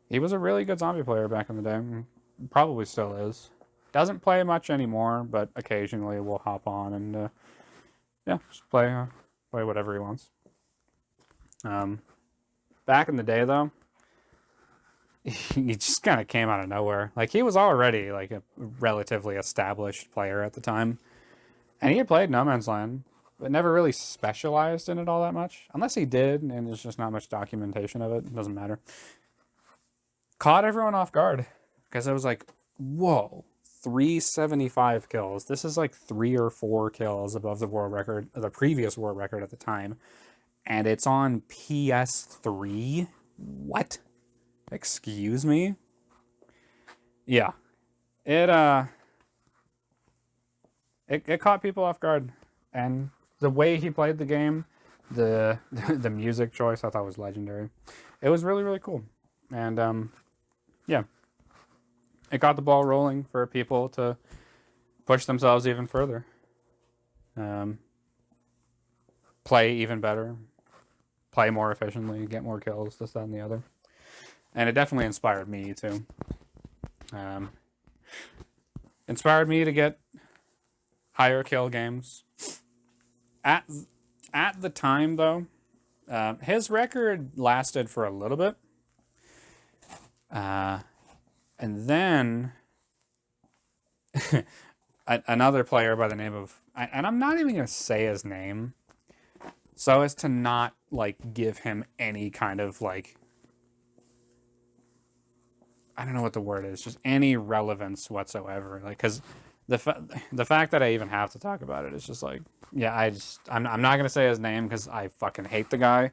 He was a really good zombie player back in the day. Probably still is. Doesn't play much anymore, but occasionally will hop on and just play whatever he wants. Back in the day, though, he just kind of came out of nowhere. Like, he was already like a relatively established player at the time, and he had played No Man's Land, but never really specialized in it all that much. Unless he did, and there's just not much documentation of it. It doesn't matter. caught everyone off guard because I was like, whoa, 375 kills. This is like 3 or 4 kills above the world record, the previous world record at the time. And it's on PS3? What? Excuse me? Yeah. It caught people off guard. And the way he played the game, the the music choice I thought was legendary. It was really, really cool. And yeah. It got the ball rolling for people to push themselves even further. Play even better. Play more efficiently, get more kills, this, that, and the other. And it definitely inspired me too. Inspired me to get higher kill games. At the time, though, his record lasted for a little bit. And then another player by the name of... And I'm not even going to say his name, so as to not, like, give him any kind of, like... I don't know what the word is, just any relevance whatsoever. Like, because the fact that I even have to talk about it is just like, yeah, I'm not gonna say his name because I fucking hate the guy,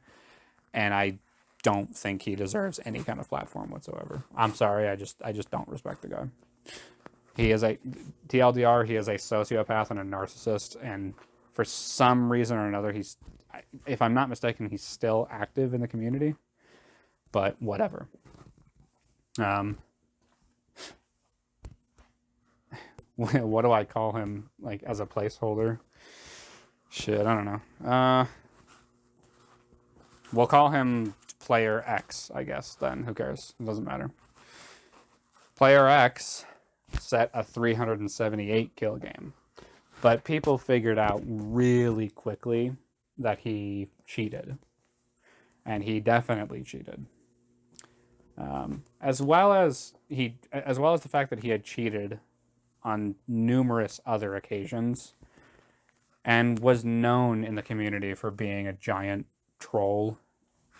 and I don't think he deserves any kind of platform whatsoever. I'm sorry, I just don't respect the guy. He is a TLDR. He is a sociopath and a narcissist, and for some reason or another, if I'm not mistaken, he's still active in the community. But whatever. What do I call him, like, as a placeholder? Shit, I don't know. We'll call him Player X, I guess, then. Who cares? It doesn't matter. Player X set a 378 kill game. But people figured out really quickly that he cheated. And he definitely cheated. As well as the fact that he had cheated on numerous other occasions and was known in the community for being a giant troll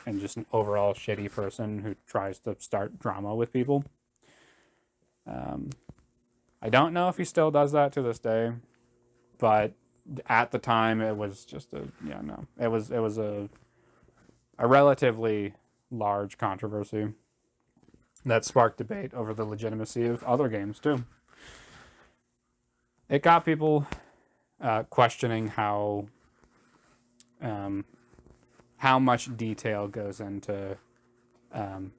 and just an overall shitty person who tries to start drama with people. I don't know if he still does that to this day, but at the time it was just it was a relatively large controversy that sparked debate over the legitimacy of other games too. It got people questioning how much detail goes into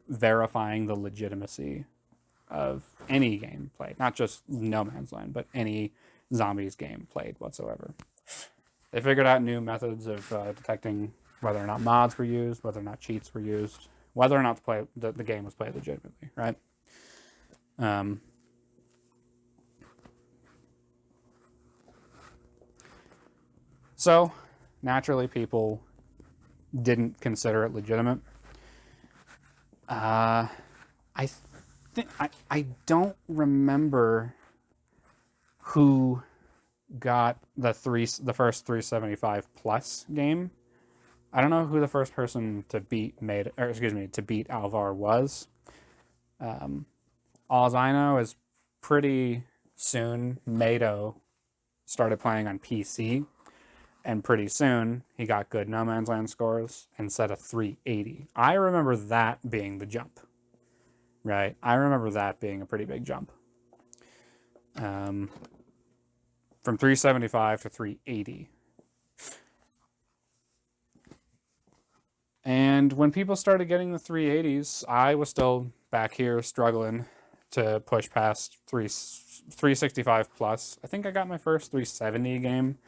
verifying the legitimacy of any game played, not just No Man's Land, but any zombies game played whatsoever. They figured out new methods of detecting whether or not mods were used, whether or not cheats were used, whether or not the game was played legitimately, right? So, naturally, people didn't consider it legitimate. I don't remember who got the first 375 plus game. I don't know who the first person to beat Alvar was. All I know is pretty soon Mado started playing on PC, and pretty soon he got good No Man's Land scores and set a 380. I remember that being the jump, right? I remember that being a pretty big jump. From 375 to 380. And when people started getting the 380s, I was still back here struggling to push past 365 plus. I think I got my first 370 game.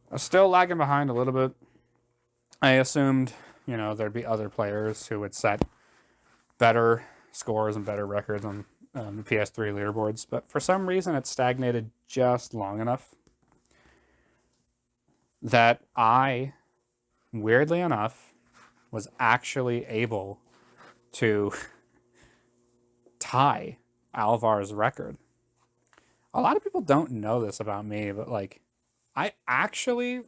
I was still lagging behind a little bit. I assumed, there'd be other players who would set better scores and better records on the PS3 leaderboards, but for some reason it stagnated just long enough that I, weirdly enough, was actually able to tie Alvar's record. A lot of people don't know this about me, but I actually,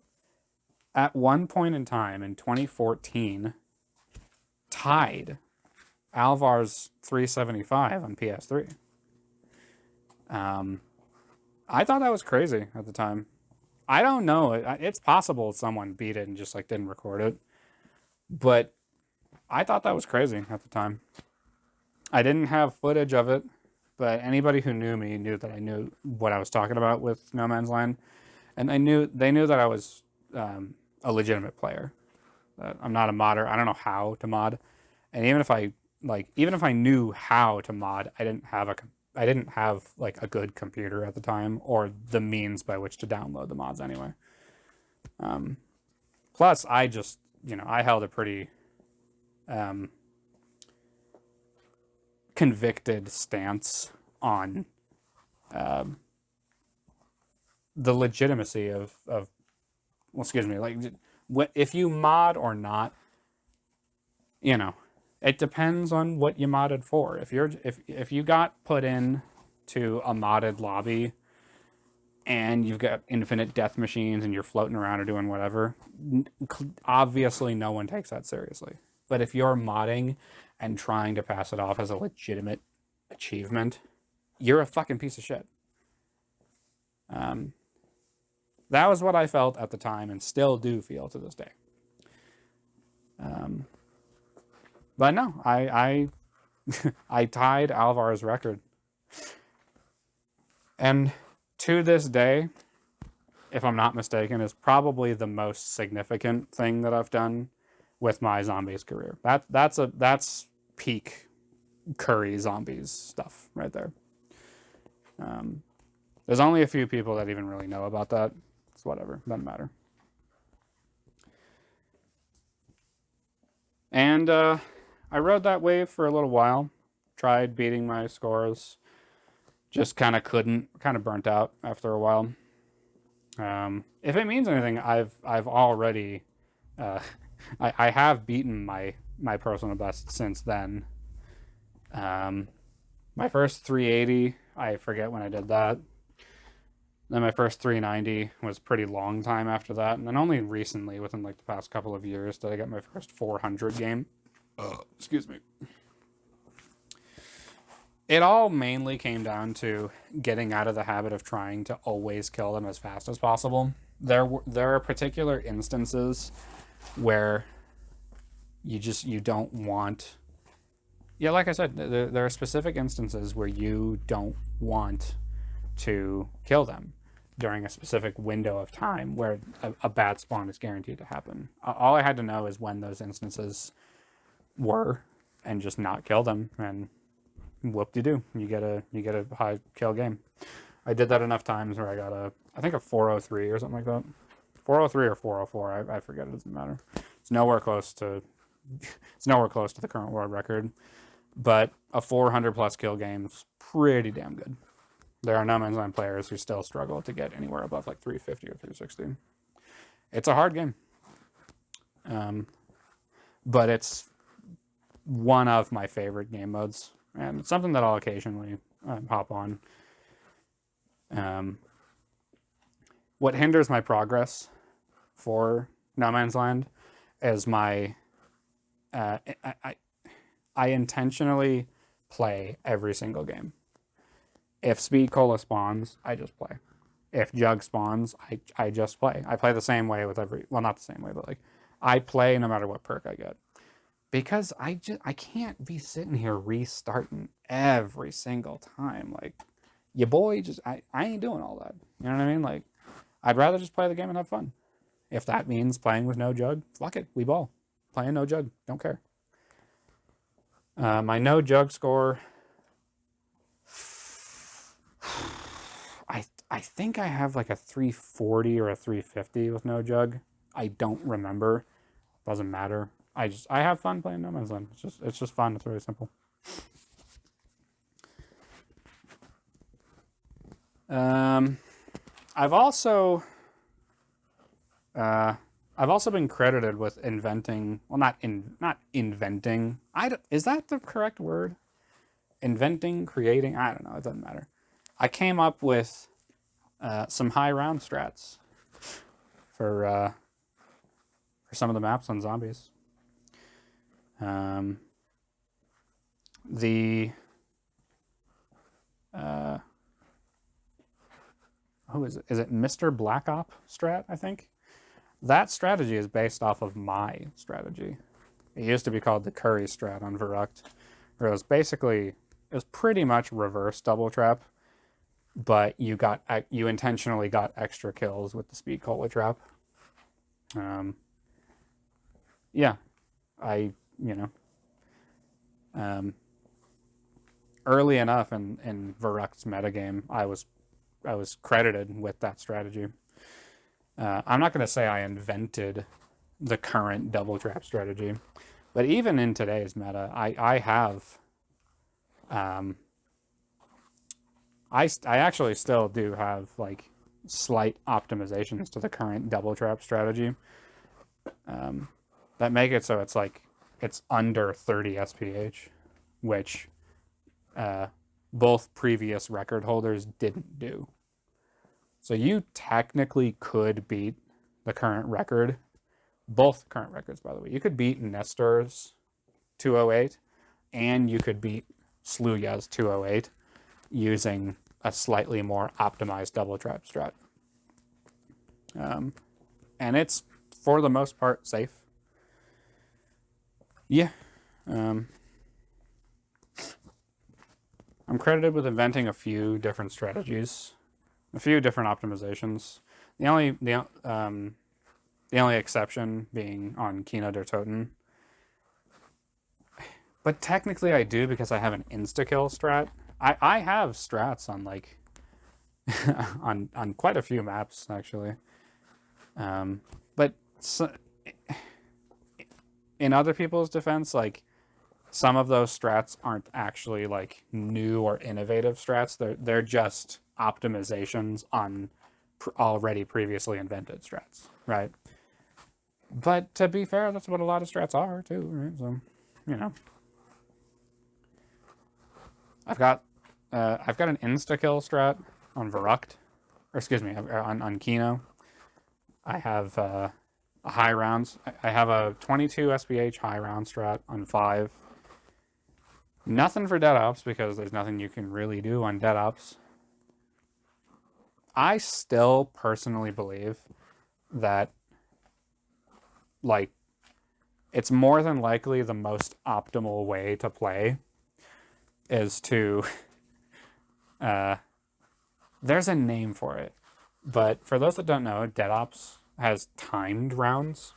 at one point in time in 2014, tied Alvar's 375 on PS3. I thought that was crazy at the time. I don't know. It's possible someone beat it and just like didn't record it. But I thought that was crazy at the time. I didn't have footage of it, but anybody who knew me knew that I knew what I was talking about with No Man's Land, and they knew that I was a legitimate player. I'm not a modder. I don't know how to mod, and even if I knew how to mod, I didn't have like a good computer at the time or the means by which to download the mods anyway. Plus, I just I held a pretty convicted stance on the legitimacy of well, excuse me, like if you mod or not, it depends on what you modded for. If you got put in to a modded lobby and you've got infinite death machines and you're floating around or doing whatever, obviously no one takes that seriously. But if you're modding and trying to pass it off as a legitimate achievement, you're a fucking piece of shit. That was what I felt at the time and still do feel to this day. But no, I I tied Alvar's record. And to this day, if I'm not mistaken, is probably the most significant thing that I've done with my zombies career. That's peak Curry zombies stuff right there. There's only a few people that even really know about that. It's whatever, doesn't matter. And I rode that wave for a little while. Tried beating my scores. Just kind of couldn't. Kind of burnt out after a while. If it means anything, I've already I have beaten my personal best since then. My first 380, I forget when I did that. Then my first 390 was pretty long time after that, and then only recently, within like the past couple of years, did I get my first 400 game. Excuse me. It all mainly came down to getting out of the habit of trying to always kill them as fast as possible. There are particular instances where you don't want. Yeah, like I said, there are specific instances where you don't want to kill them during a specific window of time where a bad spawn is guaranteed to happen. All I had to know is when those instances were and just not kill them, and whoop-de-doo, you get a high kill game. I did that enough times where I got I think a 403 or something like that. 403 or 404, I forget, it doesn't matter. It's nowhere close to the current world record, but a 400 plus kill game's pretty damn good. There are No Man's Land players who still struggle to get anywhere above like 350 or 360. It's a hard game. But it's one of my favorite game modes, and it's something that I'll occasionally hop on. What hinders my progress for No Man's Land is I intentionally play every single game. If Speed Cola spawns, I just play. If Jug spawns, I just play. I play the same way with not the same way, but like I play no matter what perk I get. Because I can't be sitting here restarting every single time. Like, your boy I ain't doing all that. You know what I mean? Like, I'd rather just play the game and have fun. If that means playing with no Jug, fuck it, we ball. Playing no Jug, don't care. My no Jug score, I think I have like a 340 or a 350 with no Jug. I don't remember. Doesn't matter. I have fun playing No Man's Land. It's just fun. It's really simple. I've also been credited with inventing. Well, not inventing. Is that the correct word? Inventing, creating. I don't know. It doesn't matter. I came up with some high round strats for some of the maps on zombies. The who is it? Is it Mr. Black Op strat, I think? That strategy is based off of my strategy. It used to be called the Curry strat on Verruct, where it was pretty much reverse double trap, but you intentionally got extra kills with the speed cola trap. Yeah, I early enough in Verruct's metagame, I was credited with that strategy. I'm not going to say I invented the current double trap strategy, but even in today's meta, I have I actually still do have like slight optimizations to the current double trap strategy that make it so it's under 30 SPH, which both previous record holders didn't do. So you technically could beat the current record, both current records, by the way. You could beat Nestor's 208, and you could beat Sluya's 208 using a slightly more optimized double trap strat. And it's, for the most part, safe. Yeah. I'm credited with inventing a few different strategies, a few different optimizations. The only exception being on Kino der Toten. But technically I do, because I have an insta-kill strat. I have strats on like on quite a few maps actually. But in other people's defense, like some of those strats aren't actually like new or innovative strats. They're just optimizations on already previously invented strats, right? But to be fair, that's what a lot of strats are too, right? So, I've got an insta kill strat on Verruct, or excuse me, on Kino. I have a high rounds. I have a 22 SPH high round strat on 5. Nothing for dead ops, because there's nothing you can really do on dead ops. I still personally believe that, like, it's more than likely the most optimal way to play is to there's a name for it, but for those that don't know, dead ops has timed rounds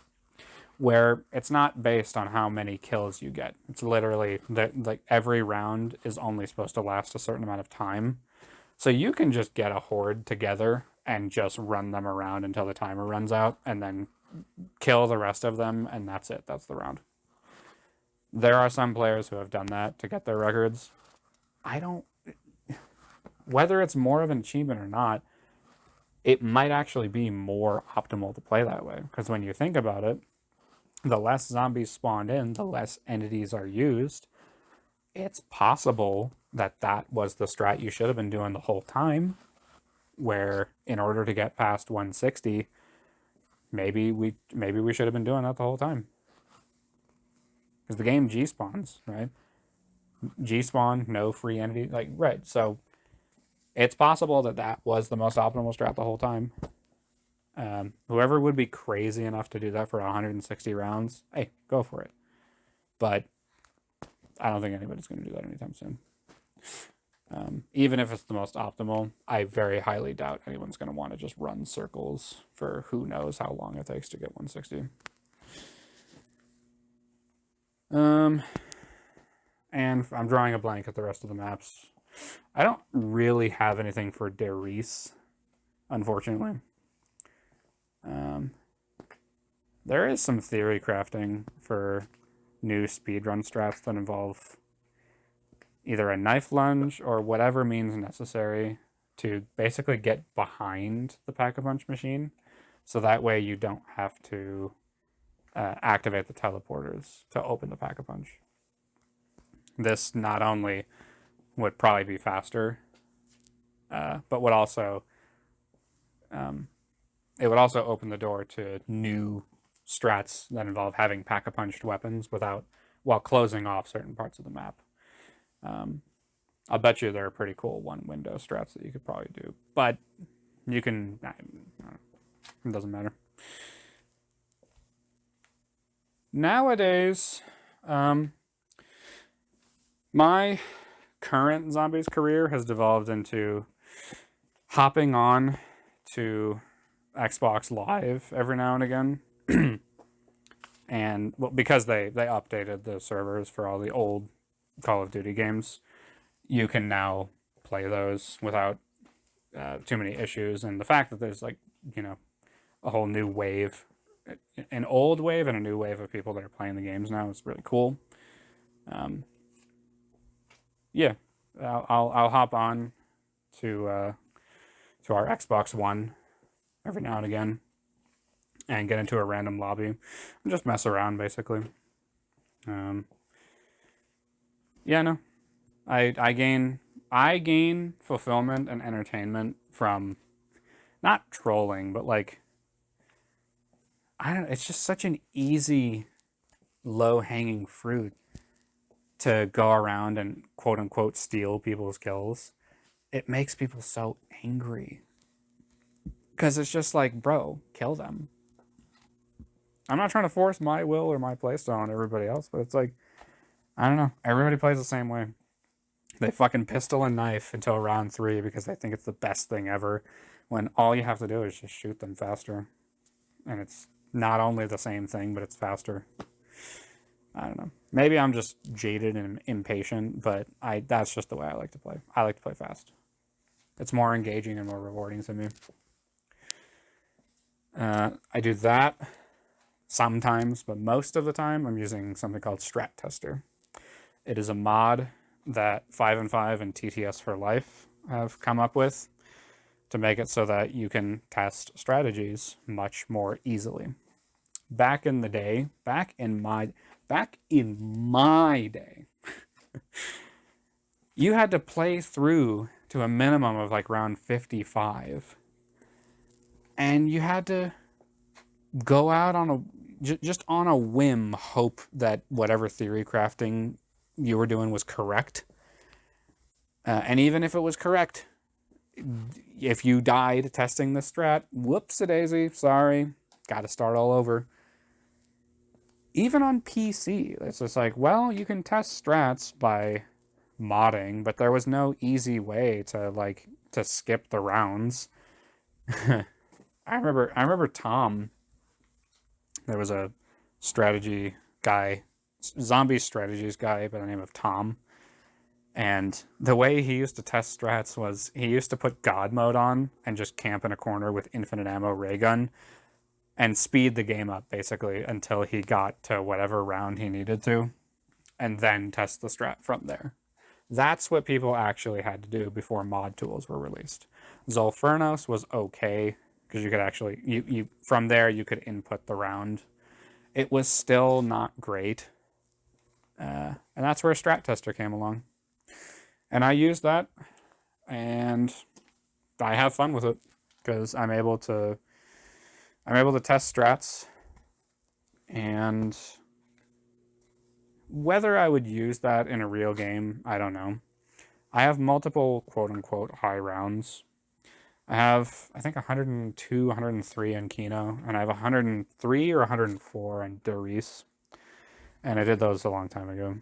where it's not based on how many kills you get. It's literally like every round is only supposed to last a certain amount of time. So you can just get a horde together and just run them around until the timer runs out, and then kill the rest of them, and that's it. That's the round. There are some players who have done that to get their records. Whether it's more of an achievement or not, it might actually be more optimal to play that way. Because when you think about it, the less zombies spawned in, the less entities are used. It's possible that that was the strat you should have been doing the whole time, where in order to get past 160, maybe we should have been doing that the whole time. Because the game G-spawns, right? G-spawn, no free entity, like, right. So it's possible that that was the most optimal strat the whole time. Whoever would be crazy enough to do that for 160 rounds, hey, go for it. But I don't think anybody's going to do that anytime soon. Even if it's the most optimal, I very highly doubt anyone's going to want to just run circles for who knows how long it takes to get 160. And I'm drawing a blank at the rest of the maps. I don't really have anything for Derice, unfortunately. There is some theory crafting for new speedrun strats that involve either a knife lunge or whatever means necessary to basically get behind the Pack-a-Punch machine, so that way you don't have to activate the teleporters to open the Pack-a-Punch. This not only would probably be faster, but would also it would also open the door to new strats that involve having Pack-a-Punched weapons while closing off certain parts of the map. I'll bet you there are pretty cool one window strats that you could probably do, but you can, it doesn't matter. Nowadays, my current zombies career has devolved into hopping on to Xbox Live every now and again. And well, because they updated the servers for all the old Call of Duty games, you can now play those without too many issues. And the fact that there's like, you know, a whole new wave, an old wave and a new wave of people that are playing the games now is really cool. Yeah, I'll hop on to our Xbox One every now and again and get into a random lobby and just mess around, basically. Yeah, no, I gain fulfillment and entertainment from not trolling, but like, I don't know, it's just such an easy, low-hanging fruit to go around and quote unquote steal people's kills. It makes people so angry because it's just like, bro, kill them. I'm not trying to force my will or my playstyle on everybody else, but it's like, I don't know, everybody plays the same way. They fucking pistol and knife until round 3 because they think it's the best thing ever, when all you have to do is just shoot them faster. And it's not only the same thing, but it's faster. I don't know. Maybe I'm just jaded and impatient, but that's just the way I like to play. I like to play fast. It's more engaging and more rewarding to me. I do that sometimes, but most of the time I'm using something called Strat Tester. It is a mod that 5 and 5 and TTS for Life have come up with to make it so that you can test strategies much more easily. Back in the day, back in my day, you had to play through to a minimum of like round 55. And you had to go out on just on a whim, hope that whatever theory crafting you were doing was correct. And even if it was correct, if you died testing the strat, whoops-a-daisy, sorry, got to start all over. Even on PC, it's just like, well, you can test strats by modding, but there was no easy way to skip the rounds. I remember Tom. There was a strategy guy, zombie strategies guy by the name of Tom. And the way he used to test strats was he used to put God mode on and just camp in a corner with infinite ammo ray gun and speed the game up basically until he got to whatever round he needed to, and then test the strat from there. That's what people actually had to do before mod tools were released. Zolfurnos was okay because you could actually you from there you could input the round. It was still not great, and that's where Strat Tester came along. And I use that, and I have fun with it because I'm able to test strats. And whether I would use that in a real game, I don't know. I have multiple quote-unquote high rounds. I have, I think, 102, 103 in Kino, and I have 103 or 104 in Doris. And I did those a long time ago.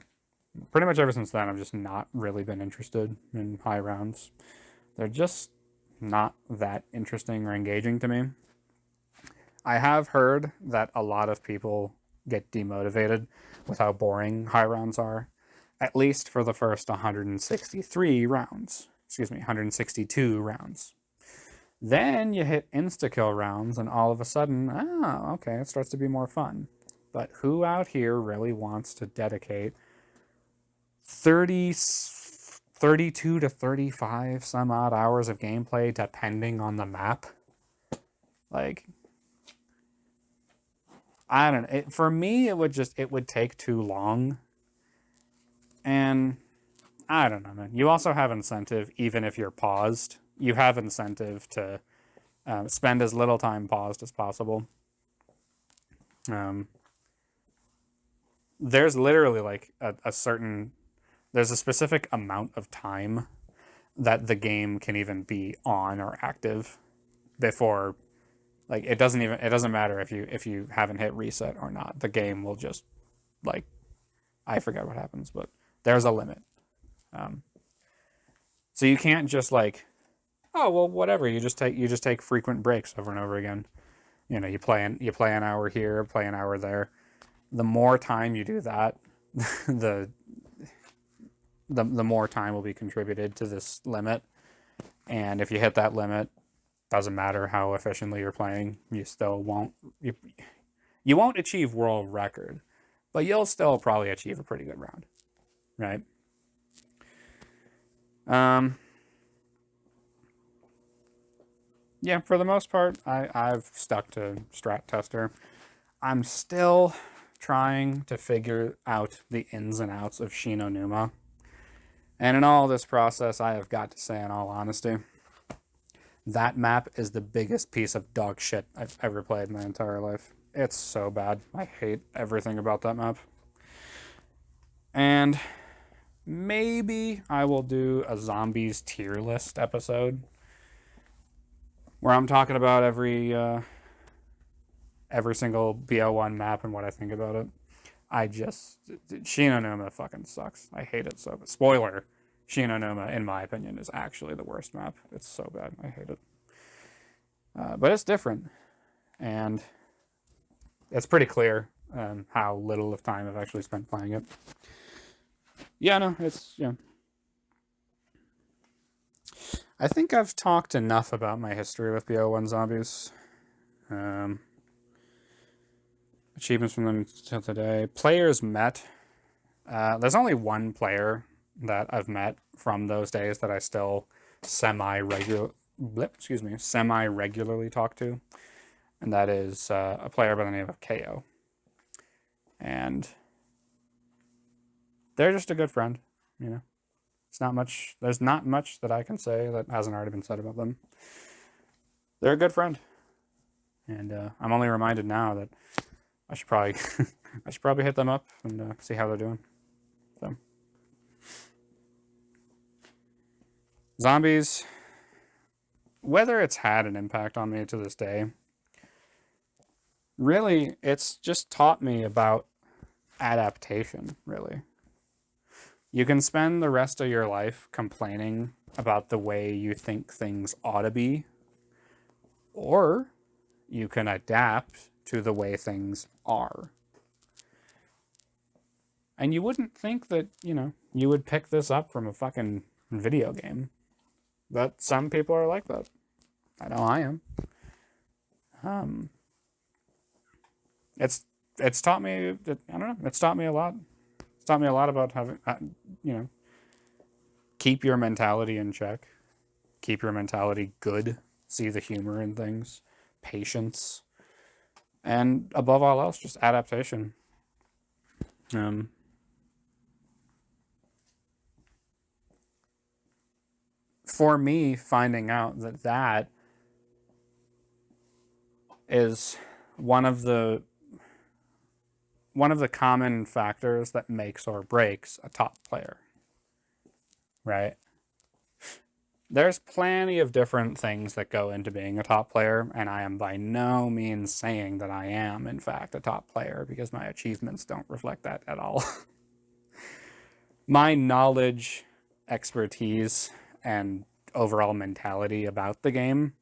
Pretty much ever since then, I've just not really been interested in high rounds. They're just not that interesting or engaging to me. I have heard that a lot of people get demotivated with how boring high rounds are, at least for the first 163 rounds. Excuse me, 162 rounds. Then you hit insta-kill rounds, and all of a sudden, oh, okay, it starts to be more fun. But who out here really wants to dedicate 32 to 35 some odd hours of gameplay depending on the map? Like, I don't know. For me, it would take too long. And I don't know, man. You also have incentive, even if you're paused. You have incentive to spend as little time paused as possible. There's literally like a certain there's a specific amount of time that the game can even be on or active before, like, it doesn't matter if you haven't hit reset or not. The game will just, like, I forget what happens, but there's a limit. So you can't just, like, oh well, whatever. You just take frequent breaks over and over again. You know, you play an hour here, play an hour there. The more time you do that, the more time will be contributed to this limit. And if you hit that limit, doesn't matter how efficiently you're playing, you still won't you won't achieve world record, but you'll still probably achieve a pretty good round, right? Yeah, for the most part, I've stuck to Strat Tester. I'm still trying to figure out the ins and outs of Shinonuma. And in all this process, I have got to say, in all honesty, that map is the biggest piece of dog shit I've ever played in my entire life. It's so bad. I hate everything about that map. And maybe I will do a zombies tier list episode where I'm talking about every single BO1 map and what I think about it. Shinonuma fucking sucks. I hate it so. But spoiler, Shinonuma, in my opinion, is actually the worst map. It's so bad. I hate it. But it's different. And it's pretty clear how little of time I've actually spent playing it. Yeah, no, it's, yeah. I think I've talked enough about my history with BO1 zombies. Achievements from them until today. Players met. There's only one player that I've met from those days that I still semi-regularly talk to. And that is a player by the name of KO. And they're just a good friend, you know. There's not much that I can say that hasn't already been said about them. They're a good friend. And I'm only reminded now that I should probably hit them up and see how they're doing. So, zombies, whether it's had an impact on me to this day, really, it's just taught me about adaptation, really. You can spend the rest of your life complaining about the way you think things ought to be, or you can adapt to the way things are. And you wouldn't think that, you know, you would pick this up from a fucking video game. But some people are like that. I know I am. It's taught me, I don't know, it's taught me a lot. It's taught me a lot about having, you know, keep your mentality in check. Keep your mentality good. See the humor in things. Patience. And above all else, just adaptation. For me, finding out that is one of the common factors that makes or breaks a top player, right? There's plenty of different things that go into being a top player, and I am by no means saying that I am, in fact, a top player, because my achievements don't reflect that at all. My knowledge, expertise, and overall mentality about the game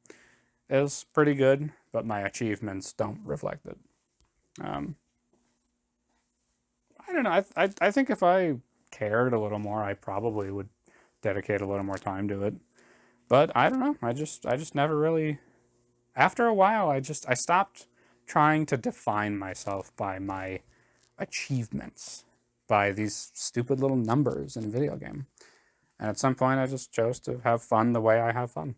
is pretty good, but my achievements don't reflect it. I don't know. I think if I cared a little more, I probably would dedicate a little more time to it. But I don't know. I just never really. After a while, I stopped trying to define myself by my achievements, by these stupid little numbers in a video game. And at some point, I just chose to have fun the way I have fun.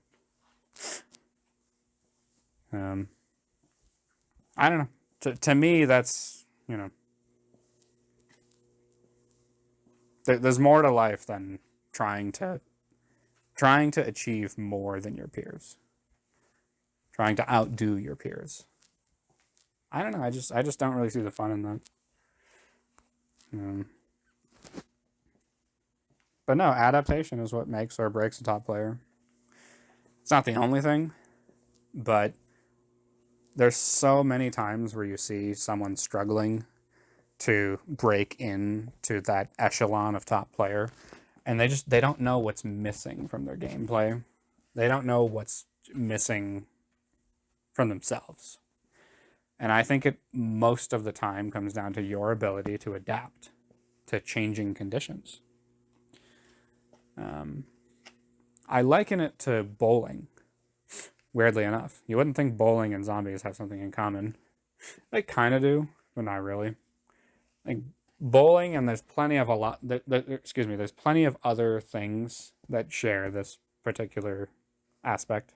I don't know. To me, that's, you know, there's more to life than trying to achieve more than your peers. Trying to outdo your peers. I don't know. I just don't really see the fun in that. But no, adaptation is what makes or breaks a top player. It's not the only thing, but there's so many times where you see someone struggling to break into that echelon of top player, and they don't know what's missing from their gameplay. They don't know what's missing from themselves. And I think it most of the time comes down to your ability to adapt to changing conditions. I liken it to bowling. Weirdly enough, you wouldn't think bowling and zombies have something in common. They kind of do, but not really. Like bowling, and there's plenty of there's plenty of other things that share this particular aspect,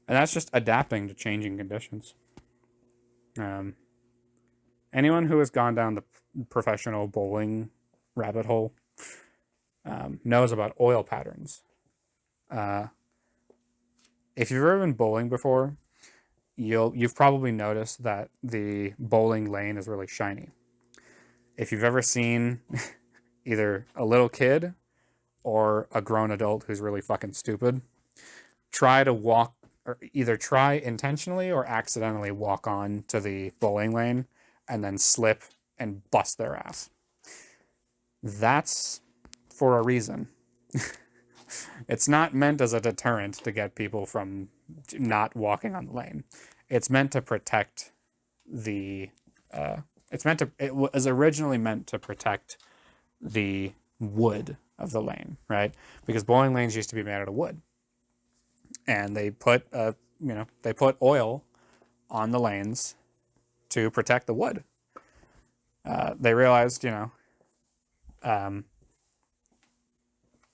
and that's just adapting to changing conditions. Anyone who has gone down the professional bowling rabbit hole knows about oil patterns. If you've ever been bowling before, you've probably noticed that the bowling lane is really shiny. If you've ever seen either a little kid or a grown adult who's really fucking stupid, try to walk, or either try intentionally or accidentally walk on to the bowling lane and then slip and bust their ass. That's for a reason. It's not meant as a deterrent to get people from not walking on the lane. It's meant to protect the. It was originally meant to protect the wood of the lane, right? Because bowling lanes used to be made out of wood, and they put oil on the lanes to protect the wood. They realized,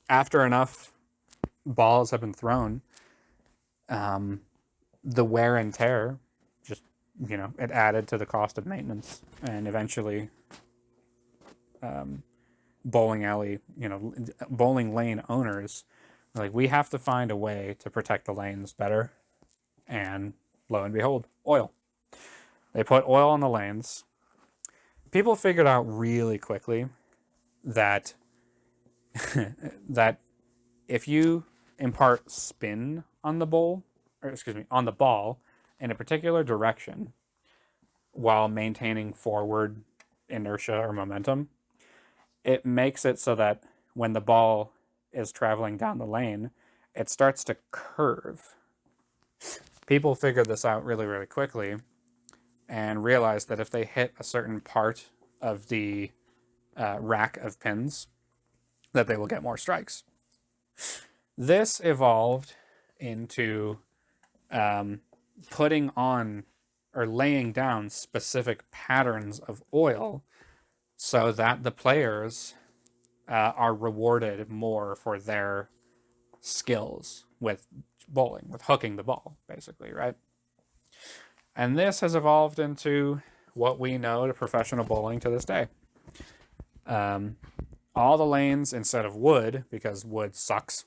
after enough balls have been thrown, the wear and tear just, it added to the cost of maintenance, and eventually bowling lane owners are like, we have to find a way to protect the lanes better, and lo and behold, oil. They put oil on the lanes. People figured out really quickly that that if you impart spin on the on the ball in a particular direction while maintaining forward inertia or momentum, it makes it so that when the ball is traveling down the lane, it starts to curve. People figured this out really, really quickly and realized that if they hit a certain part of the rack of pins, that they will get more strikes. This evolved into putting on or laying down specific patterns of oil so that the players are rewarded more for their skills with bowling, with hooking the ball, basically, right? And this has evolved into what we know to professional bowling to this day. All the lanes, instead of wood, because wood sucks,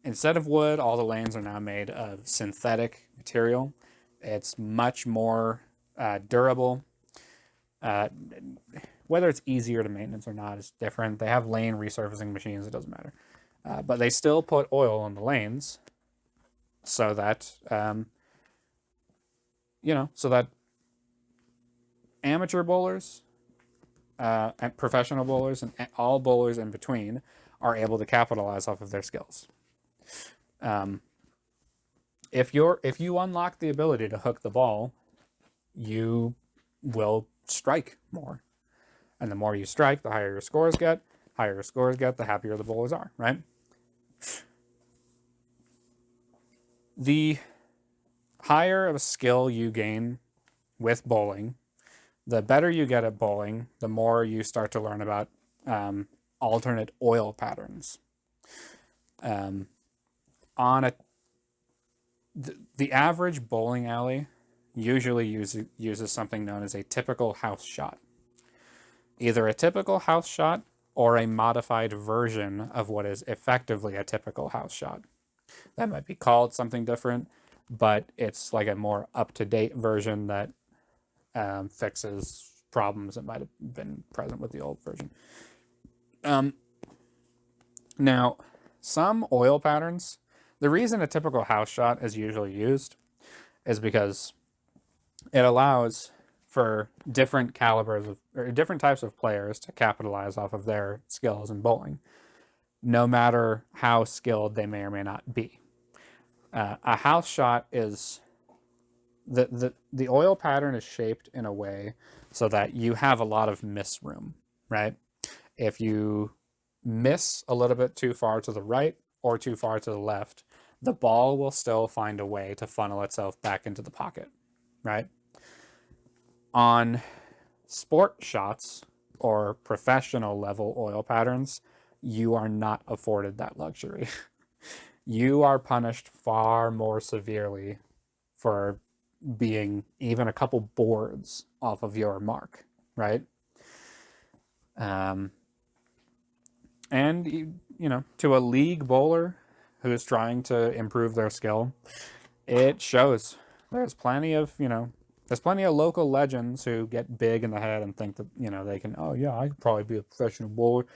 instead of wood, all the lanes are now made of synthetic material. It's much more durable. Whether it's easier to maintenance or not is different. They have lane resurfacing machines, it doesn't matter. But they still put oil on the lanes so that, so that amateur bowlers and professional bowlers and all bowlers in between are able to capitalize off of their skills. If you unlock the ability to hook the ball, you will strike more. And the more you strike, the higher your scores get. Higher your scores get, the happier the bowlers are, right? The higher of a skill you gain with bowling, the better you get at bowling, the more you start to learn about alternate oil patterns. The average bowling alley usually uses something known as a typical house shot. Either a typical house shot or a modified version of what is effectively a typical house shot. That might be called something different, but it's like a more up-to-date version that fixes problems that might have been present with the old version. Now, some oil patterns, the reason a typical house shot is usually used is because it allows for different calibers of, or different types of players to capitalize off of their skills in bowling, no matter how skilled they may or may not be. A house shot is the oil pattern is shaped in a way so that you have a lot of miss room, right? If you miss a little bit too far to the right or too far to the left, the ball will still find a way to funnel itself back into the pocket, right? On sport shots or professional level oil patterns, you are not afforded that luxury. You are punished far more severely for being even a couple boards off of your mark, right? And you know, to a league bowler who's trying to improve their skill, it shows. There's plenty of, you know, there's plenty of local legends who get big in the head and think that, you know, they can, oh yeah, I could probably be a professional bowler.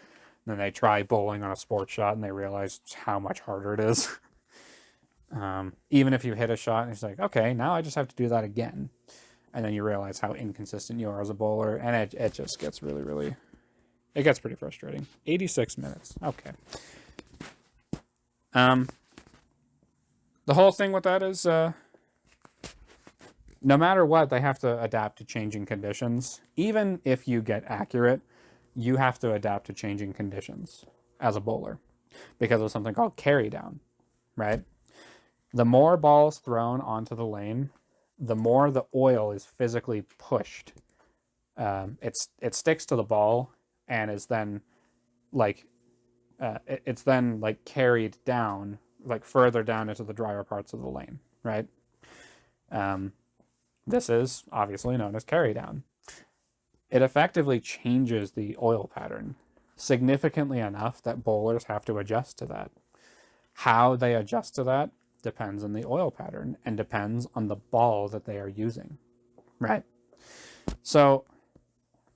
And then they try bowling on a sports shot and they realize how much harder it is. Even if you hit a shot and it's like, okay, now I just have to do that again. And then you realize how inconsistent you are as a bowler. And it just gets really, really, it gets pretty frustrating. 86 minutes. Okay. The whole thing with that is, no matter what, they have to adapt to changing conditions. Even if you get accurate, you have to adapt to changing conditions as a bowler because of something called carry down, right? The more balls thrown onto the lane, the more the oil is physically pushed. It sticks to the ball and is then like, it's then like carried down, like further down into the drier parts of the lane, right? This is obviously known as carry down. It effectively changes the oil pattern significantly enough that bowlers have to adjust to that. How they adjust to that depends on the oil pattern and depends on the ball that they are using, right? So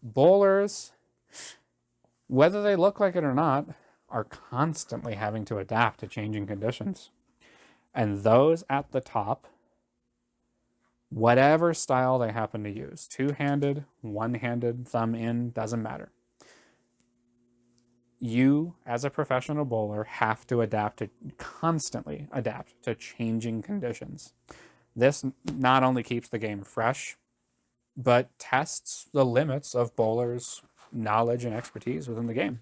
bowlers, whether they look like it or not, are constantly having to adapt to changing conditions. And those at the top, whatever style they happen to use, two-handed, one-handed, thumb in, doesn't matter. You, as a professional bowler, have to constantly adapt to changing conditions. This not only keeps the game fresh, but tests the limits of bowlers' knowledge and expertise within the game.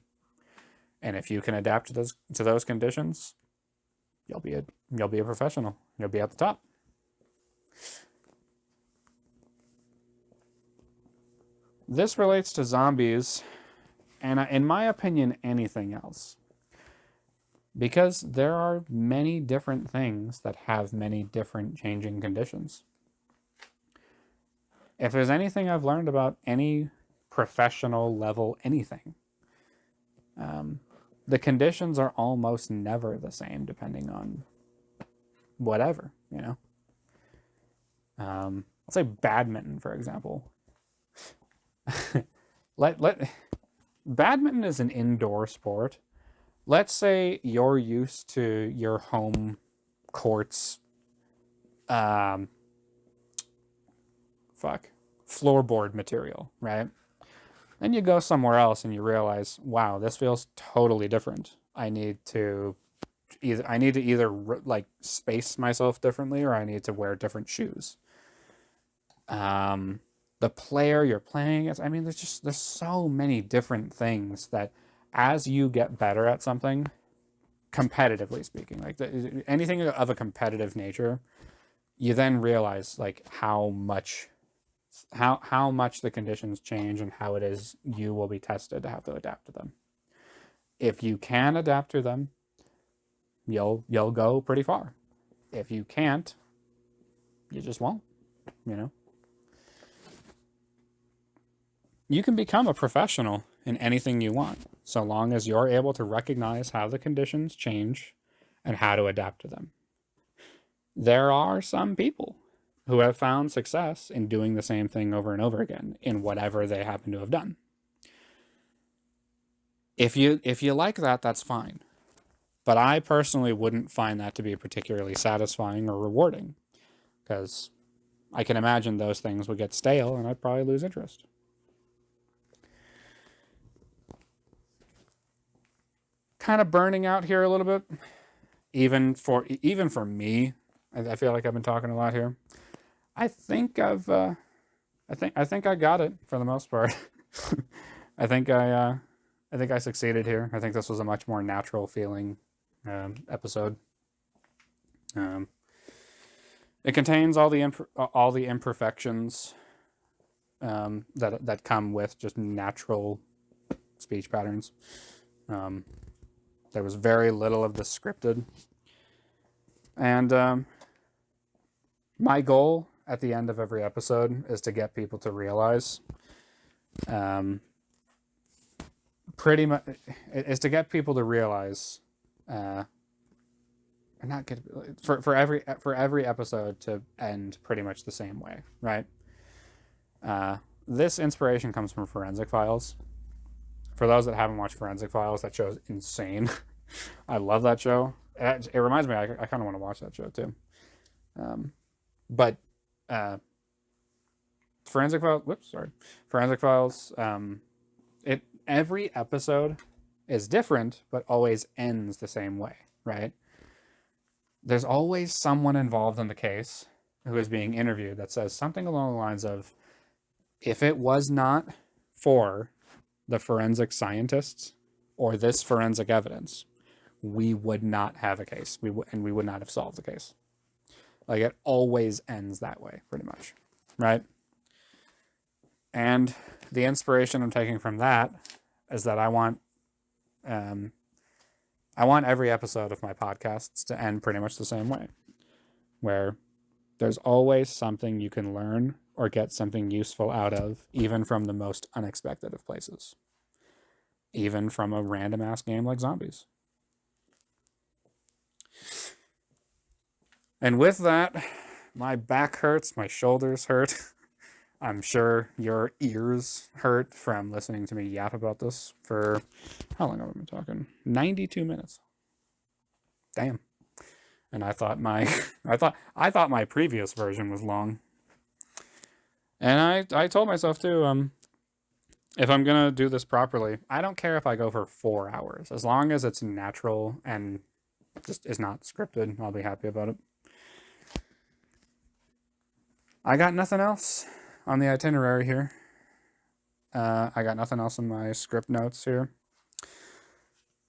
And if you can adapt to those conditions, you'll be a professional. You'll be at the top. This relates to zombies, and in my opinion, anything else. Because there are many different things that have many different changing conditions. If there's anything I've learned about any professional level anything, the conditions are almost never the same depending on whatever, you know. Let's say badminton, for example. Badminton is an indoor sport. Let's say you're used to your home court's floorboard material, right? Then you go somewhere else and you realize, wow, this feels totally different. I need to either like space myself differently, or I need to wear different shoes. The player you're playing is, I mean, there's so many different things that as you get better at something, competitively speaking, like anything of a competitive nature, you then realize like how much the conditions change and how it is you will be tested to have to adapt to them. If you can adapt to them, you'll go pretty far. If you can't, you just won't, you know. You can become a professional in anything you want, so long as you're able to recognize how the conditions change and how to adapt to them. There are some people who have found success in doing the same thing over and over again in whatever they happen to have done. If you like that, that's fine. But I personally wouldn't find that to be particularly satisfying or rewarding, because I can imagine those things would get stale and I'd probably lose interest. Kind of burning out here a little bit, even for me. I feel like I've been talking a lot here. I think I think I got it for the most part. I think I succeeded here. I think this was a much more natural feeling episode. It contains all the imperfections that come with just natural speech patterns. There was very little of the scripted, and my goal at the end of every episode is to get people to realize, pretty much, is to get people to realize, not get for every episode to end pretty much the same way, right? This inspiration comes from Forensic Files. For those that haven't watched Forensic Files, that show's insane. I love that show. It reminds me, I kind of want to watch that show too. But Forensic Files. Every episode is different, but always ends the same way, right? There's always someone involved in the case who is being interviewed that says something along the lines of, if it was not for the forensic scientists or this forensic evidence, we would not have a case. We would not have solved the case. Like, it always ends that way, pretty much, right? And the inspiration I'm taking from that is that I want every episode of my podcasts to end pretty much the same way, where there's always something you can learn or get something useful out of, even from the most unexpected of places, even from a random ass game like zombies. And with that, my back hurts, my shoulders hurt. I'm sure your ears hurt from listening to me yap about this for, how long have I been talking? 92 minutes. Damn. And I thought my previous version was long. And I told myself too, if I'm gonna do this properly, I don't care if I go for 4 hours, as long as it's natural and just is not scripted. I'll be happy about it. I got nothing else on the itinerary here. I got nothing else in my script notes here.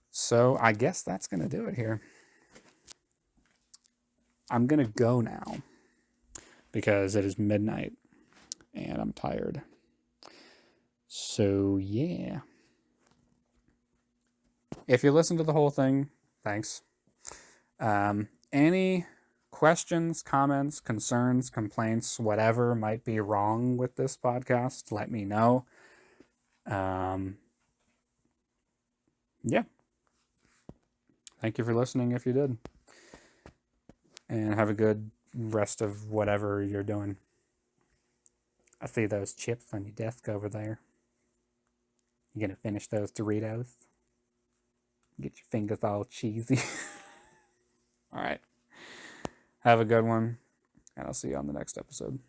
So I guess that's gonna do it here. I'm gonna go now because it is midnight and I'm tired. So yeah. If you listen to the whole thing, thanks. Any questions, comments, concerns, complaints, whatever might be wrong with this podcast, let me know. Yeah. Thank you for listening if you did. And have a good rest of whatever you're doing. I see those chips on your desk over there. You gonna finish those Doritos? Get your fingers all cheesy. All right. Have a good one, and I'll see you on the next episode.